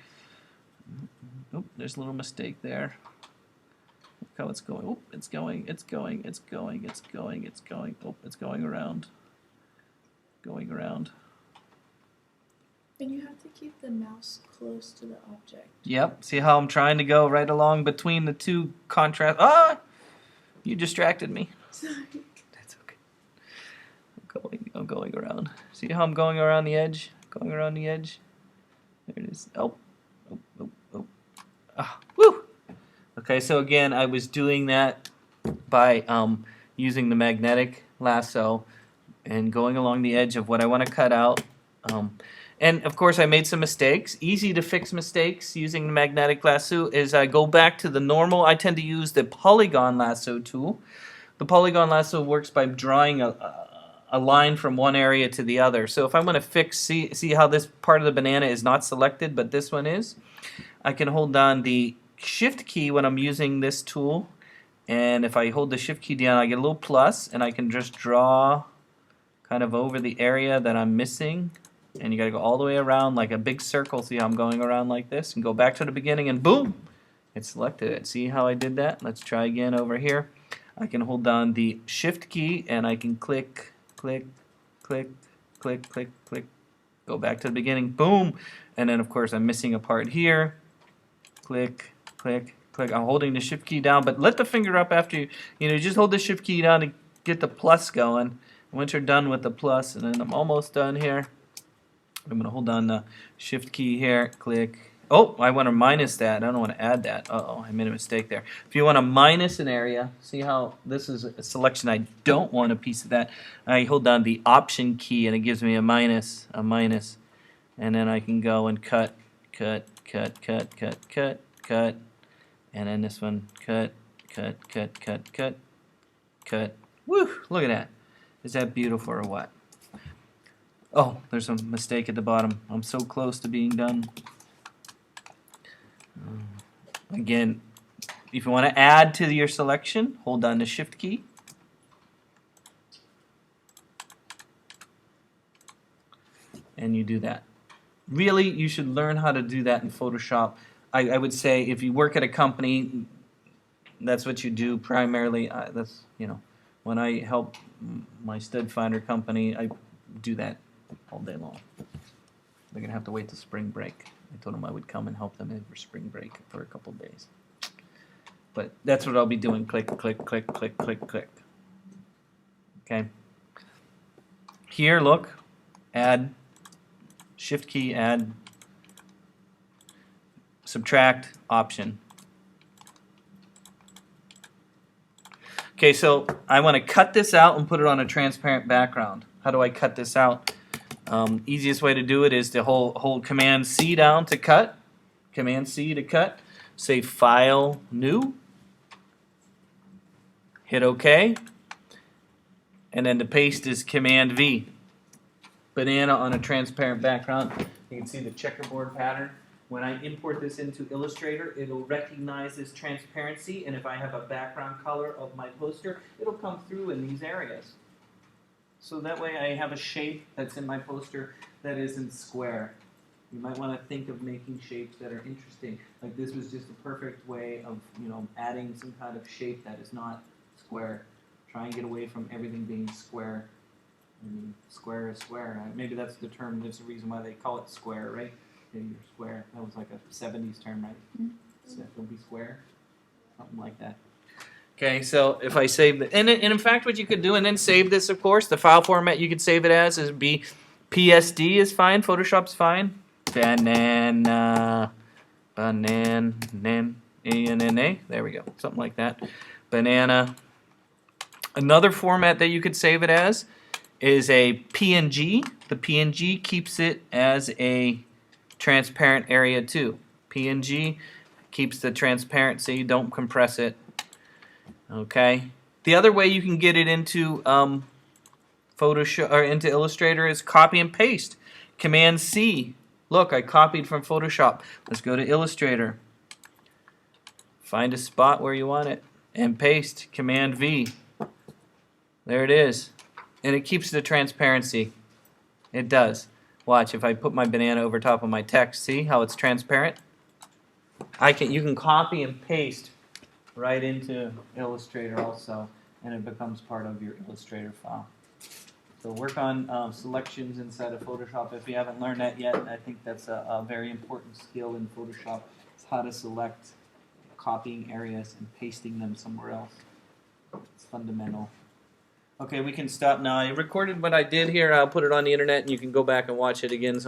Oh, there's a little mistake there. Look how it's going. Oh, it's going, it's going, it's going, it's going, it's going. Oh, it's going around. Going around. And you have to keep the mouse close to the object. Yep. See how I'm trying to go right along between the two contrast. Ah! You distracted me. Sorry. That's okay. I'm going around. See how I'm going around the edge? Going around the edge. There it is. Oh. Oh, oh, oh. Ah, woo! Okay, so again, I was doing that by using the magnetic lasso and going along the edge of what I want to cut out. And of course I made some mistakes. Easy to fix mistakes using the magnetic lasso is I go back to the normal. I tend to use the polygon lasso tool. The polygon lasso works by drawing a line from one area to the other. So if I want to fix, see how this part of the banana is not selected, but this one is, I can hold down the shift key when I'm using this tool. And if I hold the shift key down, I get a little plus, and I can just draw kind of over the area that I'm missing. And you got to go all the way around like a big circle. See how I'm going around like this? And go back to the beginning and boom! It selected it. See how I did that? Let's try again over here. I can hold down the shift key and I can click, click, click, click, click, click. Go back to the beginning. Boom! And then of course I'm missing a part here. Click, click, click. I'm holding the shift key down, but let the finger up after you just hold the shift key down to get the plus going. Once you're done with the plus, and then I'm almost done here. I'm going to hold on the shift key here, click. Oh, I want to minus that. I don't want to add that. Uh-oh, I made a mistake there. If you want to minus an area, see how this is a selection I don't want a piece of that. I hold down the option key and it gives me a minus. And then I can go and cut, cut, cut, cut, cut, cut, cut. And then this one, cut, cut, cut, cut, cut, cut. Woo, look at that. Is that beautiful or what? Oh, there's a mistake at the bottom. I'm so close to being done. Again, if you want to add to your selection, hold down the shift key. do that. Really, you should learn how to do that in Photoshop. I would say if you work at a company, that's what you do primarily. That's, you know, when I help my stud finder company, I do that all day long. They're going to have to wait till spring break. I told them I would come and help them in for spring break for a couple days. But that's what I'll be doing. Click, click, click, click, click, click. Okay. Here, look. Add. Shift key, add. Subtract, option. Okay, so I want to cut this out and put it on a transparent background. How do I cut this out? Easiest way to do it is to hold Command C down to cut. Command C to cut. Say File, New. Hit OK. And then to paste is Command V. Banana on a transparent background. You can see the checkerboard pattern. When I import this into Illustrator, it'll recognize this transparency, and if I have a background color of my poster, it'll come through in these areas. So that way I have a shape that's in my poster that isn't square. You might want to think of making shapes that are interesting. Like this was just a perfect way of, you know, adding some kind of shape that is not square. Try and get away from everything being square. I mean, square is square. Maybe that's the term. There's a reason why they call it square, right? You're square. That was like a 70s term, right? So don't be square. Something like that. Okay, so if I save it, and in fact what you could do, and then save this, of course, the file format you could save it as is PSD is fine, Photoshop's fine. Banana, A-N-N-A, there we go, something like that. Banana. Another format that you could save it as is a PNG. The PNG keeps it as a transparent area too. PNG keeps the transparency, don't compress it. Okay. The other way you can get it into Photoshop or into Illustrator is copy and paste. Command C. Look, I copied from Photoshop. Let's go to Illustrator. Find a spot where you want it and paste. Command V. There it is. And it keeps the transparency. It does. Watch, if I put my banana over top of my text, see how it's transparent? You can copy and paste right into Illustrator also, and it becomes part of your Illustrator file. So work on selections inside of Photoshop. If you haven't learned that yet, I think that's a very important skill in Photoshop. It's how to select copying areas and pasting them somewhere else. It's fundamental. Okay, we can stop now. I recorded what I did here. I'll put it on the internet, and you can go back and watch it again.